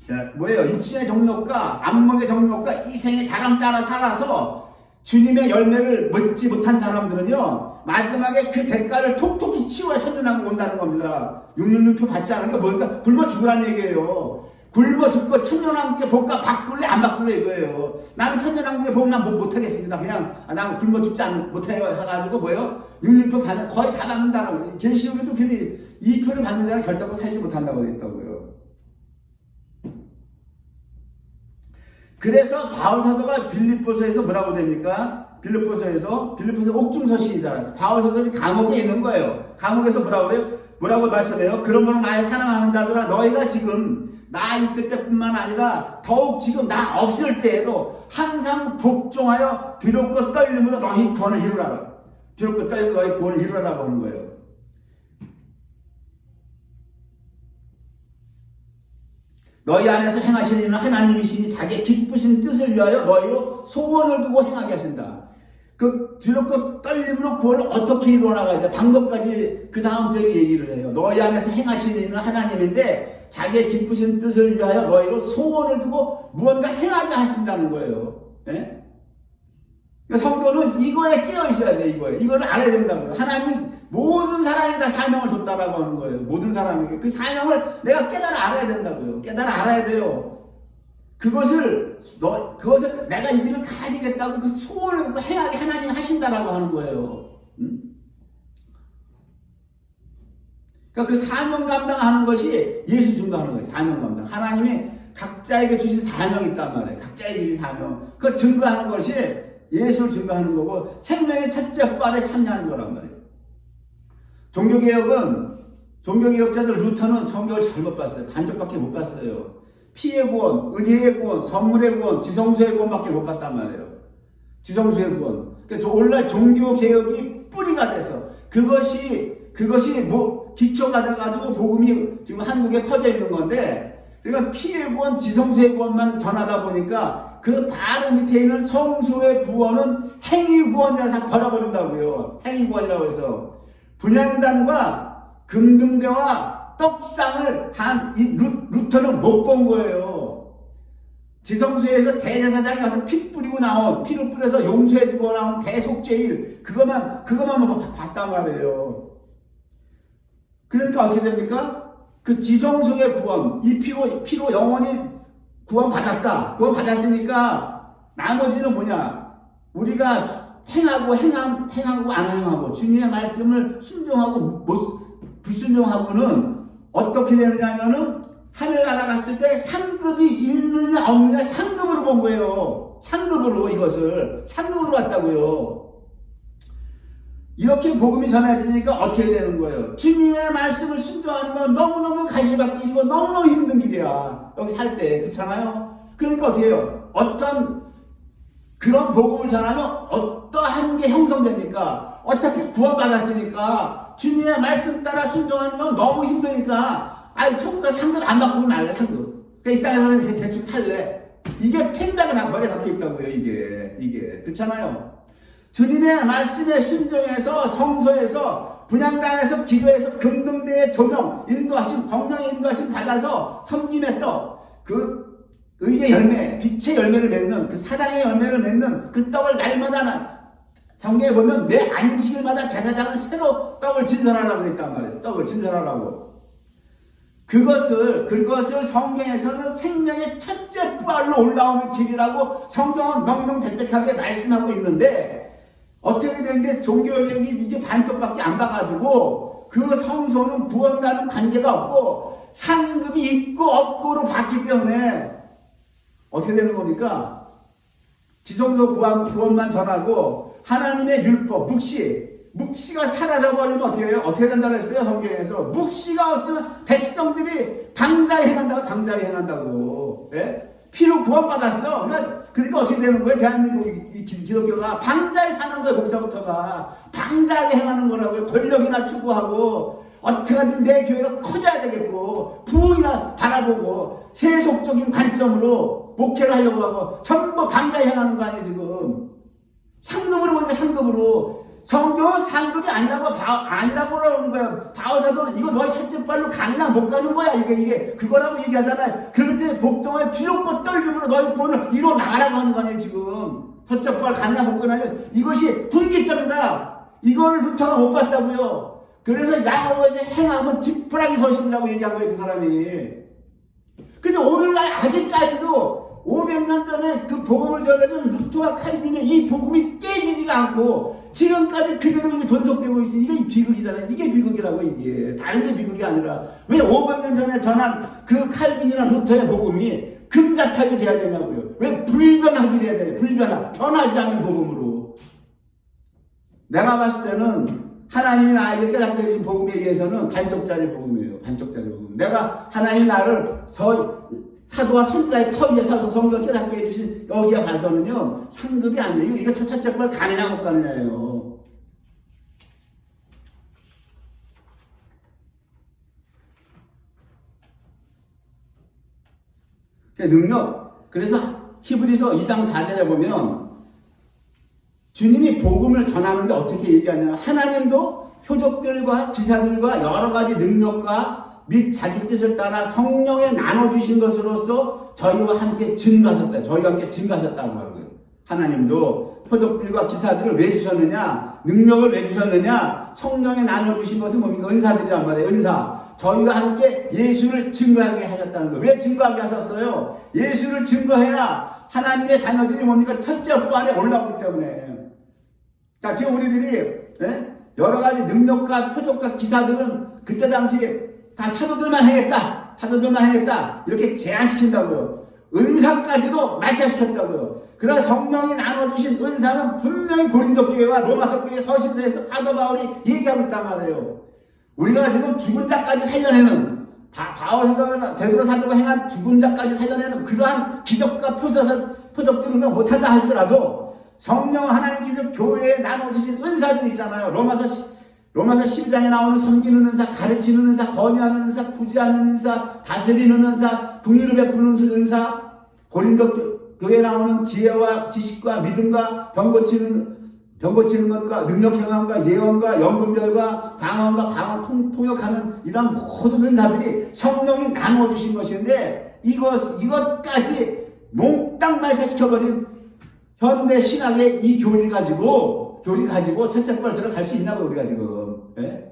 육신의 정욕과 안목의 정욕과 이생의 자랑 따라 살아서 주님의 열매를 맺지 못한 사람들은요, 마지막에 그 대가를 톡톡히 치워야 천년왕국 온다는 겁니다. 육륜육포 받지 않은 게 뭔가 굶어 죽으라는 얘기예요. 굶어 죽고 천년왕국의 복과 바꿀래 안 바꿀래 이거예요. 나는 천년왕국의 복만 못하겠습니다. 그냥 나는 굶어 죽지 못해요 해가지고 뭐예요? 육륜표 거의 다 받는다는 거예요. 계시록에도 괜히 이 표를 받는 자는 결단코 살지 못한다고 했다고요. 그래서 바울 사도가 빌립보서에서 뭐라고 됩니까? 빌립보서 옥중서신이잖아요. 바울 사도가 감옥에 있는 거예요. 감옥에서 뭐라고 그래요? 뭐라고 말씀해요? 그러므로 나의 사랑하는 자들아, 너희가 지금 나 있을 때뿐만 아니라 더욱 지금 나 없을 때에도 항상 복종하여 두렵고 떨림으로 너희 구원을 이루라. 두렵고 떨림으로 너희 구원을 이루라라고 하는 거예요. 너희 안에서 행하시는 일은 하나님이시니 자기의 기쁘신 뜻을 위하여 너희로 소원을 두고 행하게 하신다. 그 두렵고 떨림으로 구원을 어떻게 이루어나가야 돼? 방법까지 그 다음 절에 얘기를 해요. 너희 안에서 행하시는 일은 하나님인데 자기의 기쁘신 뜻을 위하여 너희로 소원을 두고 무언가 행하게 하신다는 거예요. 예? 그러니까 성도는 이거에 깨어 있어야 돼. 이거를 알아야 된다고요. 하나님이 모든 사람이 다 사명을 줬다라고 하는 거예요. 모든 사람에게 그 사명을 내가 깨달아 알아야 된다고요. 깨달아 알아야 돼요. 그것을 내가 이 길을 가야 되겠다고 그 소원을 행하게 하나님이 하신다라고 하는 거예요. 응? 그러니까 그 사명 감당하는 것이 예수 증거하는 거예요. 사명 감당. 하나님이 각자에게 주신 사명이 있단 말이에요. 각자에게 주신 사명. 그걸 증거하는 것이 예수를 증거하는 거고 생명의 첫째 부활에 참여하는 거란 말이에요. 종교개혁자들 루터는 성경을 잘못 봤어요. 반쪽밖에 못 봤어요. 피의 구원, 은혜의 구원, 선물의 구원, 지성소의 구원밖에 못 봤단 말이에요. 지성소의 구원. 그러니까 오늘날 종교개혁이 뿌리가 돼서 그것이 기초가 돼가지고 복음이 지금 한국에 퍼져 있는 건데, 그러니까 피의 구원, 지성소의 구원만 전하다 보니까 그 바로 밑에 있는 성소의 구원은 행위 구원이라서 버려버린다고요. 행위 구원이라고 해서 분향단과 금등대와 떡상을 한 이 루터는 못 본 거예요. 지성소에서 대제사장이 가서 피 뿌리고 나온, 피를 뿌려서 용서해주고 나온 대속죄일 그것만 봤단 말이에요. 그러니까 어떻게 됩니까? 그 지성소의 구원, 이 피로 영원히 구원 받았으니까 나머지는 뭐냐? 우리가 행하고 안 행하고 주님의 말씀을 순종하고 불순종하고는 어떻게 되느냐면은 하늘나라 갔을 때 상급이 있느냐 없느냐 상급으로 본 거예요. 이것을 상급으로 봤다고요. 이렇게 복음이 전해지니까 어떻게 되는 거예요? 주님의 말씀을 순종하는 건 너무너무 가시밭 길이고 너무너무 힘든 길이야. 여기 살 때. 그렇잖아요? 그러니까 어떻게 해요? 그런 복음을 전하면 어떠한 게 형성됩니까? 어차피 구원받았으니까 주님의 말씀 따라 순종하는 건 너무 힘드니까 천국 가서 상급 안 받고 말래 상급. 그러니까 이 땅에서 대충 살래. 이게 팽당에 머리에 박혀 있다고요. 이게 그렇잖아요. 주님의 말씀에 순종해서 성소에서 분향단에서 기도해서 금등대의 조명 성령의 인도하심 받아서 섬김의 떡, 그 의의 열매, 빛의 열매를 맺는 그 사랑의 열매를 맺는 그 떡을 날마다 성경에 보면 매 안식일마다 제사장은 새로 떡을 진설하라고 했단 말이에요. 떡을 진설하라고. 그것을 성경에서는 생명의 첫째 부활로 올라오는 길이라고 성경은 명명백백하게 말씀하고 있는데, 어떻게 된 게 종교개혁이 이게 반쪽밖에 안 봐가지고 그 성소는 구원과는 관계가 없고 상급이 있고 없고로 봤기 때문에 어떻게 되는 겁니까? 지성소 구원만 전하고 하나님의 율법, 묵시가 사라져버리면 어떻게 해요? 어떻게 된다고 했어요? 성경에서 묵시가 없으면 백성들이 방자에 행한다고. 예? 피로 구원받았어. 그러니까 어떻게 되는 거예요? 대한민국 기독교가 방자에 사는 거예요. 목사부터가 방자에 행하는 거라고요. 권력이나 추구하고 어떻게든 내 교회가 커져야 되겠고 부흥이나 바라보고 세속적인 관점으로 목회를 하려고 하고 전부 방자에 행하는 거 아니에요 지금. 상급으로 보니까 상급으로 성경은 상급이 아니라고 그러는 거야. 바울사도는 이거 너희 첫째 발로 가느냐 못 가는 거야. 이게 그거라고 얘기하잖아요. 그럴 때 복종의 두렵고 떨림으로 너희 구원을 이뤄 나가라고 하는 거 아니에요, 지금. 첫째 발 가느냐 못 가느냐. 이것이 분기점이다. 이거를 루터가 못 봤다고요. 그래서 야고보에서 행함은 지푸라기 서신이라고 얘기한 거예요, 그 사람이. 근데 오늘날 아직까지도 500년 전에 그 복음을 전해준 루터와 칼빈의 이 복음이 깨지지가 않고 지금까지 그대로 이게 존속되고 있어. 이게 비극이잖아요. 이게 비극이라고, 이게. 다른 게 비극이 아니라. 왜 500년 전에 전한 그 칼빈이나 루터의 복음이 금자탑이 돼야 되냐고요. 왜 불변하게 돼야 되냐. 불변화. 변하지 않는 복음으로. 내가 봤을 때는 하나님이 나에게 깨닫게 해준 복음에 의해서는 반쪽짜리 복음이에요. 반쪽짜리 복음. 내가 하나님이 나를 사도와 선지자의 터 위에 서서 성경을 깨닫게 해주신 여기에 봐서는요, 상급이 아니에요. 이거 첫째 발 가느냐 못 가느냐예요. 능력. 그래서 히브리서 2장 4절에 보면 주님이 복음을 전하는데 어떻게 얘기하냐. 하나님도 표적들과 기사들과 여러 가지 능력과 및 자기 뜻을 따라 성령에 나눠주신 것으로서 저희와 함께 증가하셨다. 저희와 함께 증가하셨다고 하는 거예요. 하나님도 표적들과 기사들을 왜 주셨느냐? 능력을 왜 주셨느냐? 성령에 나눠주신 것은 뭡니까? 은사들이란 말이에요. 은사. 저희와 함께 예수를 증거하게 하셨다는 거예요. 왜 증거하게 하셨어요? 예수를 증거해야 하나님의 자녀들이 뭡니까? 첫째 부활에 올라오기 때문에. 자, 지금 우리들이 여러 가지 능력과 표적과 기사들은 그때 당시에 다 사도들만 하겠다. 사도들만 하겠다. 이렇게 제한시킨다고요. 은사까지도 말차시켰다고요. 그러나 성령이 나눠주신 은사는 분명히 고린도 교회와 로마서 교회 서신서에서 사도 바울이 얘기하고 있단 말이에요. 우리가 지금 죽은 자까지 살려내는 바울 사도나 베드로 사도가 행한 죽은 자까지 살려내는 그러한 기적과 표적들을 우리가 못한다 할지라도 성령 하나님께서 교회에 나눠주신 은사들 있잖아요. 로마서 12장에 나오는 섬기는 은사, 가르치는 은사, 권유하는 은사, 구제하는 은사, 다스리는 은사, 긍휼을 베푸는 은사, 고린도 교회에 나오는 지혜와 지식과 믿음과 병 고치는 것과 능력 행함과 예언과 연분별과 방언과 통역하는 이런 모든 은사들이 성령이 나눠주신 것인데 이것까지 몽땅 말살시켜버린 현대 신학의 이 교리 가지고 첫째 발 들어갈 수 있나고 우리가 지금. 예?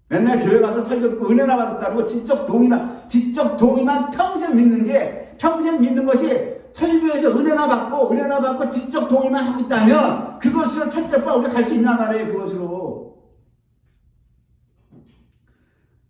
맨날 교회 가서 설교 듣고 은혜나 받았다고 지적 동의만 평생 믿는 것이 설교에서 은혜나 받고 지적 동의만 하고 있다면 그것으로 첫째 발 우리가 갈 수 있나 말이에요. 그것으로.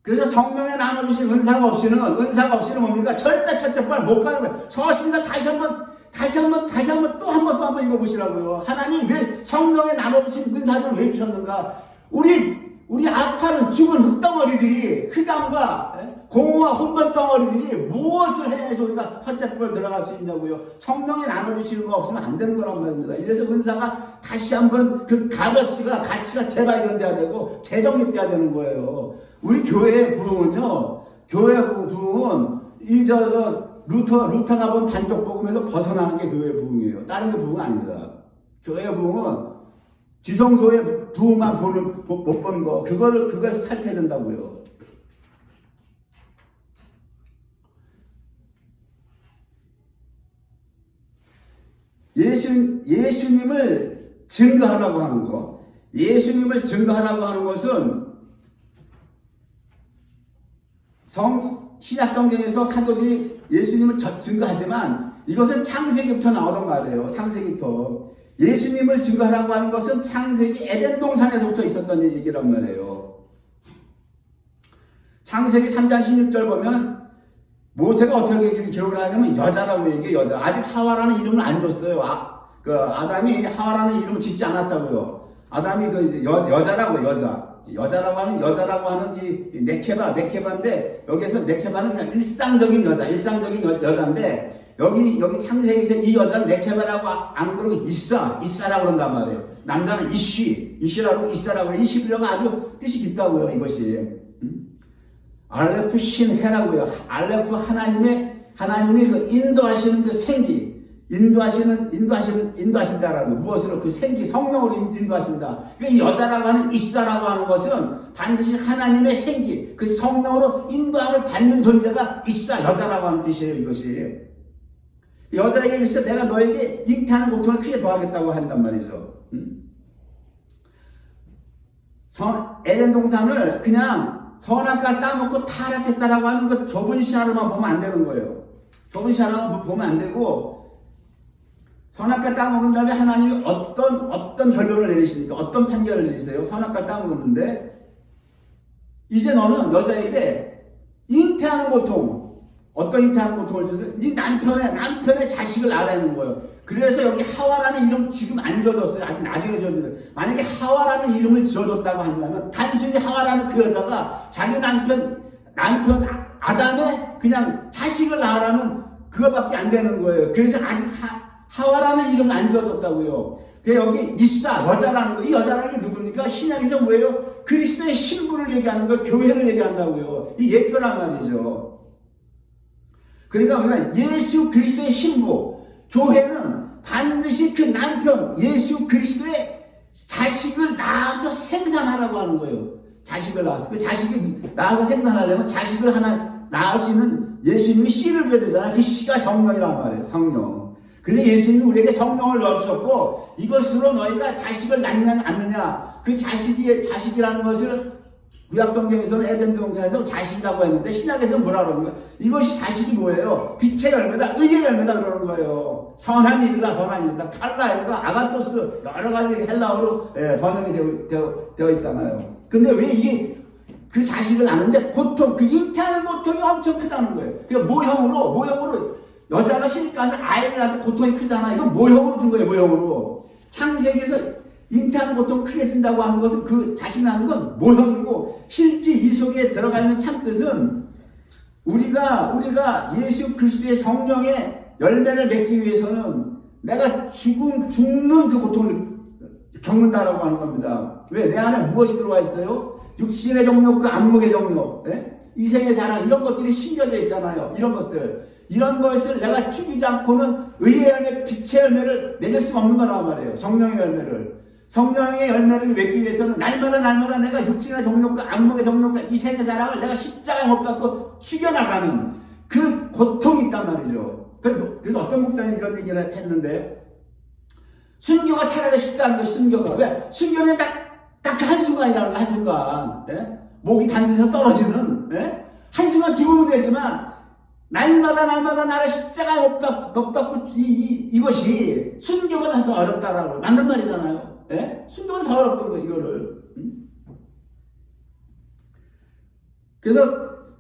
그래서 성령에 나눠주신 은사가 없이는 뭡니까? 절대 첫째 발 못 가는 거예요. 서신서 다시 한번 또 한 번 읽어보시라고요. 하나님 왜 성령에 나눠주신 은사들을 왜 주셨는가? 우리 아파는 죽은 흙덩어리들이 흑암과 공허와 혼돈 덩어리들이 무엇을 해야 해서 우리가 첫째 발 들어갈 수 있냐고요. 성령에 나눠주시는 거 없으면 안 되는 거란 말입니다. 이래서 은사가 다시 한번 그 가치가 재발견돼야 되고 재정립돼야 되는 거예요. 우리 교회의 부흥은요. 루터가 본 반쪽 복음에서 벗어나는 게 교회의 부흥이에요. 다른 게 부흥 아닙니다. 교회의 부흥은 지성소의 부흥만 못 보는 거, 그것을 살펴야 된다고요. 예수님을 증거하라고 하는 거, 예수님을 증거하라고 하는 것은 신약 성경에서 사도들이 예수님을 증거하지만 이것은 창세기부터 나오던 말이에요. 창세기부터. 예수님을 증거하라고 하는 것은 창세기 에덴 동산에서부터 있었던 얘기란 말이에요. 창세기 3장 16절 보면 모세가 어떻게 기록을 하냐면 여자라고 얘기해요. 여자. 아직 하와라는 이름을 안 줬어요. 아담이 하와라는 이름을 짓지 않았다고요. 아담이 여자라고 하는 이 네케바인데 여기에서 네케바는 그냥 일상적인 여자인데 여기 창세기에서 이 여자는 네케바라고 안 그러고 이사라고 그런단 말이에요. 남자는 이시라고 이사라고 이 히브리어가 아주 뜻이 깊다고요. 이것이 알레프 신해라고요. 알레프 하나님이 그 인도하시는 그 생기, 인도하신다라는 거. 무엇으로? 그 생기, 성령으로 인도하신다. 이 여자라고 하는 이사라고 하는 것은 반드시 하나님의 생기, 그 성령으로 인도함을 받는 존재가 이사, 여자라고 하는 뜻이에요, 이것이. 여자에게 글쎄 내가 너에게 잉태하는 고통을 크게 더하겠다고 한단 말이죠. 에덴 동산을 그냥 선악과 따먹고 타락했다라고 하는 그 좁은 시야로만 보면 안 되는 거예요. 좁은 시야로만 보면 안 되고, 선악과 따먹은 다음에 하나님이 어떤 결론을 내리십니까? 어떤 판결을 내리세요? 선악과 따먹었는데, 이제 너는 여자에게 잉태하는 고통, 어떤 잉태하는 고통을 주는? 네 남편의 자식을 알아내는 거예요. 그래서 여기 하와라는 이름 지금 안 지어졌어요. 아직 나중에 지어졌어요. 만약에 하와라는 이름을 지어줬다고 한다면, 단순히 하와라는 그 여자가 자기 남편 아담의 그냥 자식을 낳으라는 그거밖에 안 되는 거예요. 그래서 아직 하와라는 이름은 안 지어졌다고요. 여기 이사, 여자라는 거, 이 여자라는 게 누굽니까? 신약에서 뭐예요? 그리스도의 신부를 얘기하는 거예요. 교회를 얘기한다고요. 이 예표란 말이죠. 그러니까 뭐냐, 예수 그리스도의 신부, 교회는 반드시 그 남편, 예수 그리스도의 자식을 낳아서 생산하라고 하는 거예요. 자식을 낳아서. 그 자식이 낳아서 생산하려면 자식을 하나 낳을 수 있는 예수님이 씨를 줘야 되잖아요. 그 씨가 성령이란 말이에요. 성령. 그래서 예수님이 우리에게 성령을 넣어주셨고, 이것으로 너희가 자식을 낳느냐 않느냐, 그 자식이라는 것을 구약성경에서는 에덴 동산에서 자식이라고 했는데, 신약에서는 뭐라 그러는 거예요? 이것이 자식이 뭐예요? 빛의 열매다, 의의 열매다 그러는 거예요. 선한 일이다, 선한 일이다, 칼라이다, 아가토스, 여러 가지 헬라어로 번역이 되어 있잖아요. 근데 왜 이게 그 자식을 낳는데 고통, 그 잉태하는 고통이 엄청 크다는 거예요. 그러니까 모형으로 여자가 시집 가서 아이를 낳는데 고통이 크잖아. 이건 모형으로 준 거예요, 모형으로. 창세기에서 잉태하는 고통 크게 준다고 하는 것은, 그 자식 낳는 건 모형이고, 실제 이 속에 들어가 있는 참뜻은 우리가 예수 그리스도의 성령의 열매를 맺기 위해서는 내가 죽는 그 고통을 겪는다라고 하는 겁니다. 왜? 내 안에 무엇이 들어와 있어요? 육신의 정욕, 그 안목의 정욕, 이생의 사랑, 이런 것들이 심겨져 있잖아요. 이런 것을 내가 죽이지 않고는 의의 열매, 빛의 열매를 맺을 수가 없는 거란 말이에요. 성령의 열매를 맺기 위해서는 날마다 내가 육신의 정욕과 안목의 정욕과 이생의 사랑을 내가 십자가에 못 박고 죽여나가는 그 고통이 있단 말이죠. 그래서 어떤 목사님이 이런 얘기를 했는데, 순교가 차라리 쉽다는 것이 순교가. 왜? 순교는 딱 그 한순간이라는 거, 한순간. 목이 단에서 떨어지는, 한순간 죽으면 되지만, 날마다 나를 십자가에 못 박고, 이것이 순교보다 더 어렵다라고 맞는 말이잖아요. 순교보다 더 어렵던 거예요, 이거를. 그래서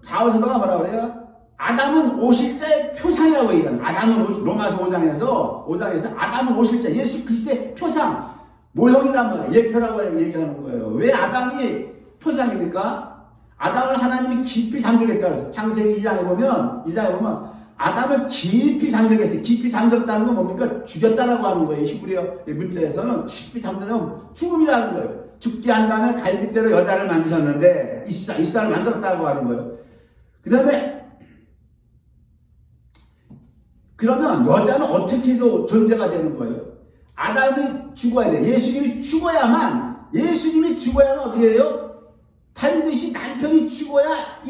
바울 사도가 뭐라 그래요? 아담은 오실자의 표상이라고 얘기하는 거예요. 아담은 로마서 5장에서 아담은 오실자, 예수 그리스도의 표상, 모형이란 말이에요. 예표라고 얘기하는 거예요. 왜 아담이 표상입니까? 아담을 하나님이 깊이 잠들겠다 그랬어요. 창세기 2장에 보면 아담을 깊이 잠들겠어요. 깊이 잠들었다는 건 뭡니까? 죽였다라고 하는 거예요. 히브리어 문자에서는 깊이 잠들면 죽음이라는 거예요. 죽게 한 다음에 갈빗대로 여자를 만드셨는데 이사를 만들었다고 하는 거예요. 그 다음에 그러면 여자는 어떻게 해서 존재가 되는 거예요? 아담이 죽어야 돼. 예수님이 죽어야만 어떻게 해요? 반드시 남편이 죽어야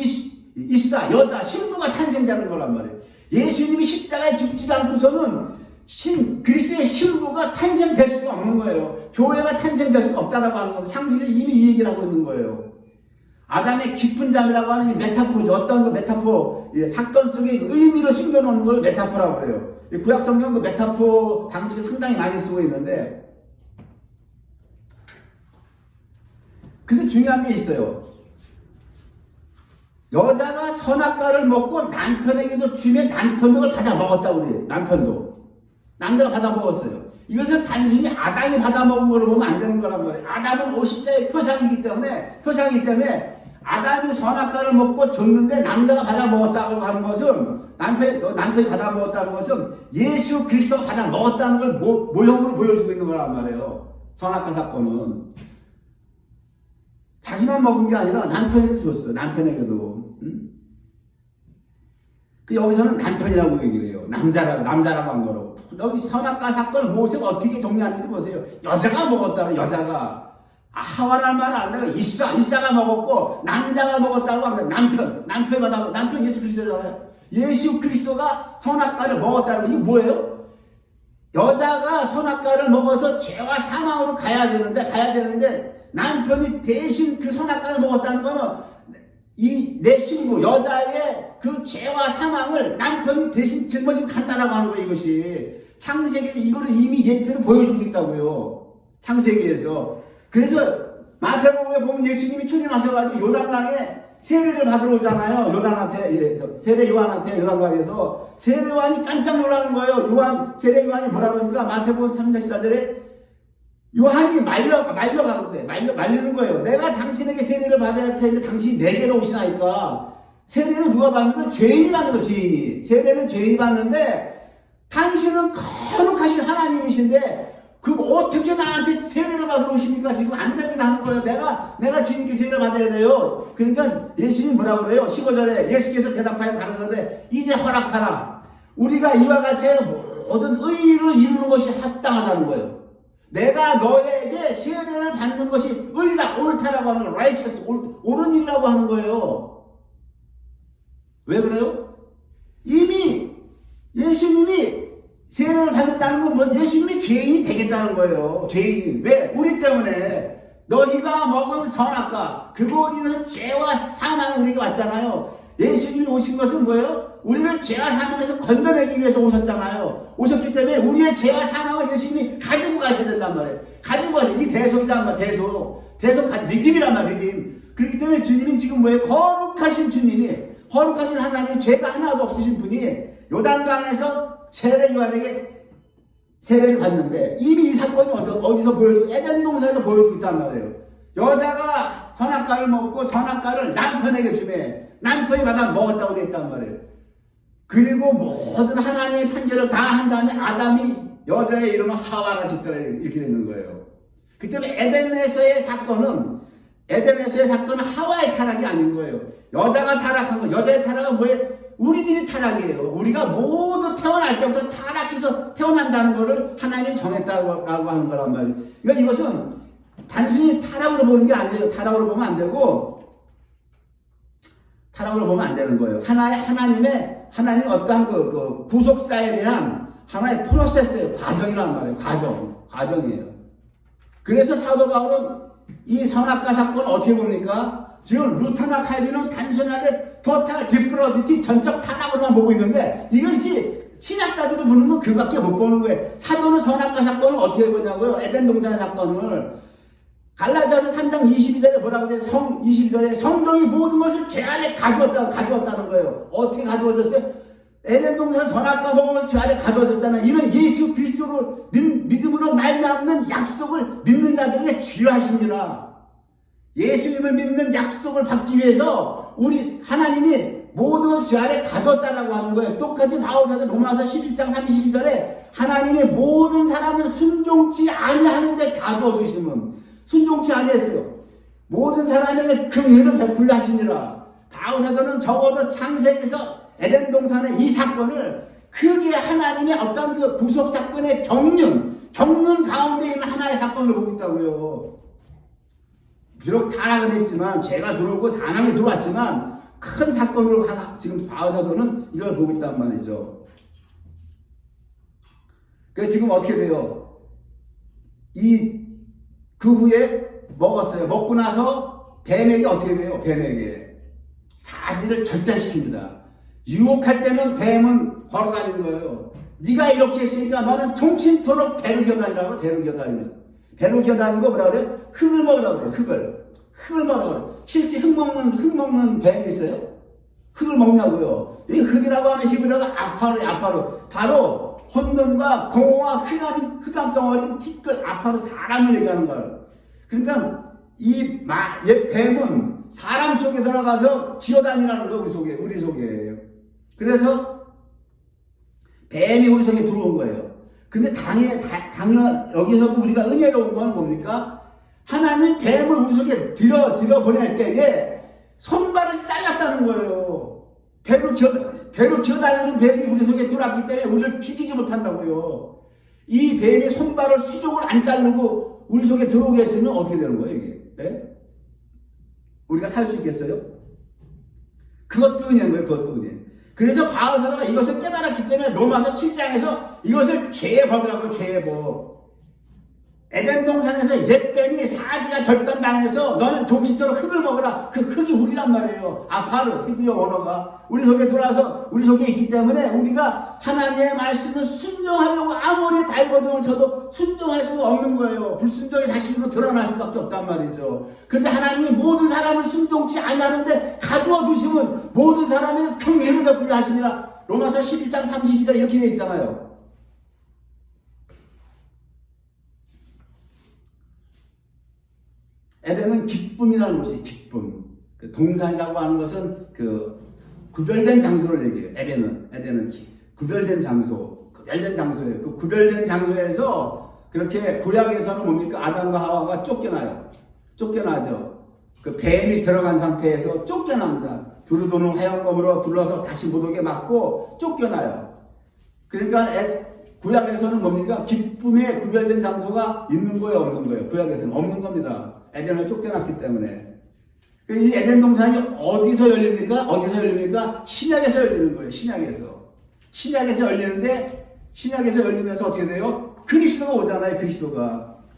여자, 신부가 탄생되는 거란 말이에요. 예수님이 십자가에 죽지 않고서는 그리스도의 신부가 탄생될 수가 없는 거예요. 교회가 탄생될 수가 없다라고 하는 겁니다. 창세기에서 이미 이 얘기를 하고 있는 거예요. 아담의 깊은 잠이라고 하는 이 메타포죠. 어떤 그 메타포, 사건 속에 의미를 숨겨놓는 걸 메타포라고 그래요. 구약 성경 그 메타포 방식을 상당히 많이 쓰고 있는데, 근데 중요한 게 있어요. 여자가 선악과를 먹고 남편에게도 주면 남편도 그걸 받아 먹었다고 그래요. 남자가 받아 먹었어요. 이것을 단순히 아담이 받아 먹은 거로 보면 안 되는 거란 말이에요. 아담은 오십자의 표상이기 때문에 아담이 선악과를 먹고 줬는데 남자가 받아 먹었다고 하는 것은, 남편이 받아 먹었다는 것은 예수 그리스도가 받아 먹었다는 걸 모형으로 보여주고 있는 거란 말이에요. 선악과 사건은 자기만 먹은 게 아니라 남편에게도 줬어요. 남편에게도. 여기서는 남편이라고 얘기를 해요. 남자라고 한 거로. 여기 선악과 사건을 모세가 어떻게 정리하는지 보세요. 여자가 먹었다고, 여자가. 하와라는 말은 안 돼요. 이사가 먹었고, 남자가 먹었다고 하는 거예요. 남편 예수 그리스도잖아요. 예수 그리스도가 선악과를 먹었다는 거, 이게 뭐예요? 여자가 선악과를 먹어서 죄와 사망으로 가야 되는데, 남편이 대신 그 선악과를 먹었다는 거는, 내 신부, 여자의 그 죄와 사망을 남편이 대신 짊어지고 간다라고 하는 거예요, 이것이. 창세기에서 이거를 이미 예표를 보여주고 있다고요. 창세기에서. 그래서 마태복음에 보면 예수님이 출임하셔가지고 요단강에 세례를 받으러 오잖아요. 세례 요한한테 요단강에서. 세례 요한이 깜짝 놀라는 거예요. 세례 요한이 뭐라고 합니까? 마태복음 3장 14절에 요한이 말리는 거예요. 내가 당신에게 세례를 받아야 할 텐데 당신이 내게로 오시나이까. 세례는 누가 받는 거예요? 죄인이 받는 거예요, 죄인이. 세례는 죄인이 받는데 당신은 거룩하신 하나님이신데 어떻게 나한테 세례를 받으러 오십니까? 지금 안 됩니다 하는 거예요. 내가 주님께 세례를 받아야 돼요. 그러니까 예수님 뭐라고 그래요? 15절에 예수께서 대답하여 가라사대 이제 허락하라. 우리가 이와 같이 모든 의를 이루는 것이 합당하다는 거예요. 내가 너에게 세례를 받는 것이 의다, 옳다라고 하는 거예요. righteous, 옳은 일이라고 하는 거예요. 왜 그래요? 이미 예수님이 세례를 받는다는 건 예수님이 죄인이 되겠다는 거예요. 죄인. 왜? 우리 때문에. 너희가 먹은 선악과 그거리는 죄와 사망 우리가 왔잖아요. 예수님이 오신 것은 뭐예요? 우리를 죄와 사망에서 건져내기 위해서 오셨잖아요. 오셨기 때문에 우리의 죄와 사망을 예수님이 가지고 가셔야 된단 말이에요. 가지고 가셔야. 이 대속이란 말이에요. 리딤이란 말이에요. 리딤. 그렇기 때문에 주님이 지금 뭐예요? 거룩하신 주님이, 거룩하신 하나님, 죄가 하나도 없으신 분이 요단강에서 세례 요한에게 세례를 받는데 이미 이 사건이 어디서 보여주고 에덴 동산에서 보여주고 있단 말이에요. 여자가 선악과를 먹고 선악과를 남편에게 주매 남편이 받아 먹었다고 되어 있단 말이에요. 그리고 모든 하나님의 판결을 다 한 다음에 아담이 여자의 이름을 하와라 짓더라 이렇게 되는 거예요. 그 때문에 에덴에서의 사건은 하와의 타락이 아닌 거예요. 여자가 타락한 거. 여자의 타락은 뭐예요? 우리들이 타락이에요. 우리가 모두 태어날 때부터 타락해서 태어난다는 것을 하나님 정했다고 하는 거란 말이에요. 그러니까 이것은 단순히 타락으로 보는 게 아니에요. 타락으로 보면 안 되는 거예요. 하나님 어떠한 그 구속사에 대한 하나의 프로세스예요. 과정이란 말이에요. 과정이에요. 그래서 사도 바울은 이 선악과 사건을 어떻게 봅니까? 지금 루터나 칼빈은 단순하게 토탈 디프로비티 전적 타락으로만 보고 있는데 이것이 신학자들도 보는 건 그밖에 못 보는 거예요. 사도는 선악과 사건을 어떻게 보냐고요? 에덴 동산의 사건을 갈라디아서 3장 22절에 뭐라고 해요? 22절에 성경이 모든 것을 죄 안에 가두었다는 거예요. 어떻게 가두어졌어요? 에덴 동산 선악과 먹으면서 죄 안에 가두어졌잖아요. 이는 예수 그리스도를 믿음으로 말미암는 약속을 믿는 자들에게 주여하시니라. 예수님을 믿는 약속을 받기 위해서 우리 하나님이 모든 것을 죄 안에 가뒀다라고 하는 거예요. 똑같이 바울사도 로마서 11장 32절에 하나님이 모든 사람을 순종치 아니하는데 가두어 주시면 순종치 아니했어요. 모든 사람에게 긍휼을 베풀려 하시니라. 바울사도는 적어도 창세기에서 에덴 동산의 이 사건을 크게 하나님의 어떤 그 구속 사건의 경륜 가운데 있는 하나의 사건을 보고 있다고요. 비록 타락을 했지만 죄가 들어오고 사망이 들어왔지만 큰 사건으로 지금 바울사도는 이걸 보고 있단 말이죠. 그래서 지금 어떻게 돼요? 그 후에 먹었어요. 먹고 나서 뱀에게 어떻게 돼요? 뱀에게 사지를 절단시킵니다. 유혹할 때는 뱀은 걸어다니는 거예요. 네가 이렇게 했으니까 너는 종신토록 배를 기어다니라고. 배를 기어다니는 거 뭐라 그래요? 흙을 먹으라고 그래요. 흙을 먹으라고 그래요. 실제 흙 먹는 뱀이 있어요? 흙을 먹냐고요. 이 흙이라고 하는 히브리어가 아파로. 바로 혼돈과 공허와 흑암 덩어리인 티끌 아파로 사람을 얘기하는 거예요. 그러니까 이 뱀은 사람 속에 들어가서 기어다니라는 거 우리 속에. 그래서 뱀이 우리 속에 들어온 거예요. 근데 당연 여기서도 우리가 은혜로운 건 뭡니까? 하나님 뱀을 우리 속에 들여 보낼 때에 손발을 잘랐다는 거예요. 뱀을 배로 기어다니는 뱀이 우리 속에 들어왔기 때문에 우리를 죽이지 못한다고요. 이 뱀이 손발을 수족을 안 자르고 우리 속에 들어오게 했으면 어떻게 되는 거예요, 이게? 네? 우리가 살 수 있겠어요? 그것도 은혜인 거예요, 그것도 은혜. 그래서 바울 사도가 이것을 깨달았기 때문에 로마서 7장에서 이것을 죄의 법이라고, 죄의 법. 에덴 동산에서 옛뱀이 사지가 절단당해서 너는 종식대로 흙을 먹으라. 그 흙이 우리란 말이에요. 아파르, 히브리어 언어가 우리 속에 들어와서 우리 속에 있기 때문에 우리가 하나님의 말씀을 순종하려고 아무리 발버둥을 쳐도 순종할 수가 없는 거예요. 불순종의 자식으로 드러날 수밖에 없단 말이죠. 그런데 하나님이 모든 사람을 순종치 아니하는데 가두어 주시면 모든 사람의 경외를 베풀려 하시니라. 로마서 11장 32절 이렇게 되어 있잖아요. 에덴은 기쁨이라는 것이 기쁨. 그 동산이라고 하는 것은 그 구별된 장소를 얘기해요. 에덴은 구별된 장소, 구별된 장소예요. 그 구별된 장소에서 그렇게 구약에서는 뭡니까? 아담과 하와가 쫓겨나죠. 그 뱀이 들어간 상태에서 쫓겨납니다. 두루도는 화염검으로 둘러서 다시 못 오게 막고 쫓겨나요. 그러니까 구약에서는 뭡니까? 기쁨의 구별된 장소가 있는 거예요, 없는 거예요? 구약에서는 없는 겁니다. 에덴을 쫓겨났기 때문에. 이 에덴 동산이 어디서 열립니까? 신약에서 열리는 거예요. 신약에서 열리는데, 신약에서 열리면서 어떻게 돼요? 그리스도가 오잖아요.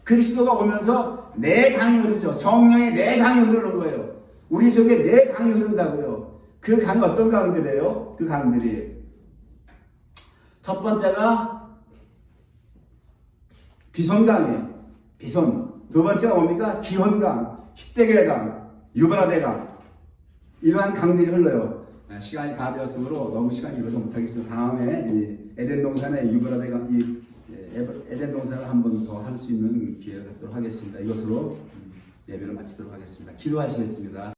그리스도가 오면서 내 강이 흐르죠. 성령의 내 강이 흐르는 거예요. 우리 속에 내 강이 흐른다고요. 그 강이 어떤 강들이에요? 그 강들이 첫 번째가 비손강이에요. 비손. 두 번째가 뭡니까? 기혼강, 히데겔강, 유브라데강. 이러한 강들이 흘러요. 시간이 다 되었으므로 너무 시간이 길어서 못하겠습니다. 다음에 이 에덴 동산의 유브라데강, 에덴 동산을 한 번 더 할 수 있는 기회를 갖도록 하겠습니다. 이것으로 예배를 마치도록 하겠습니다. 기도하시겠습니다.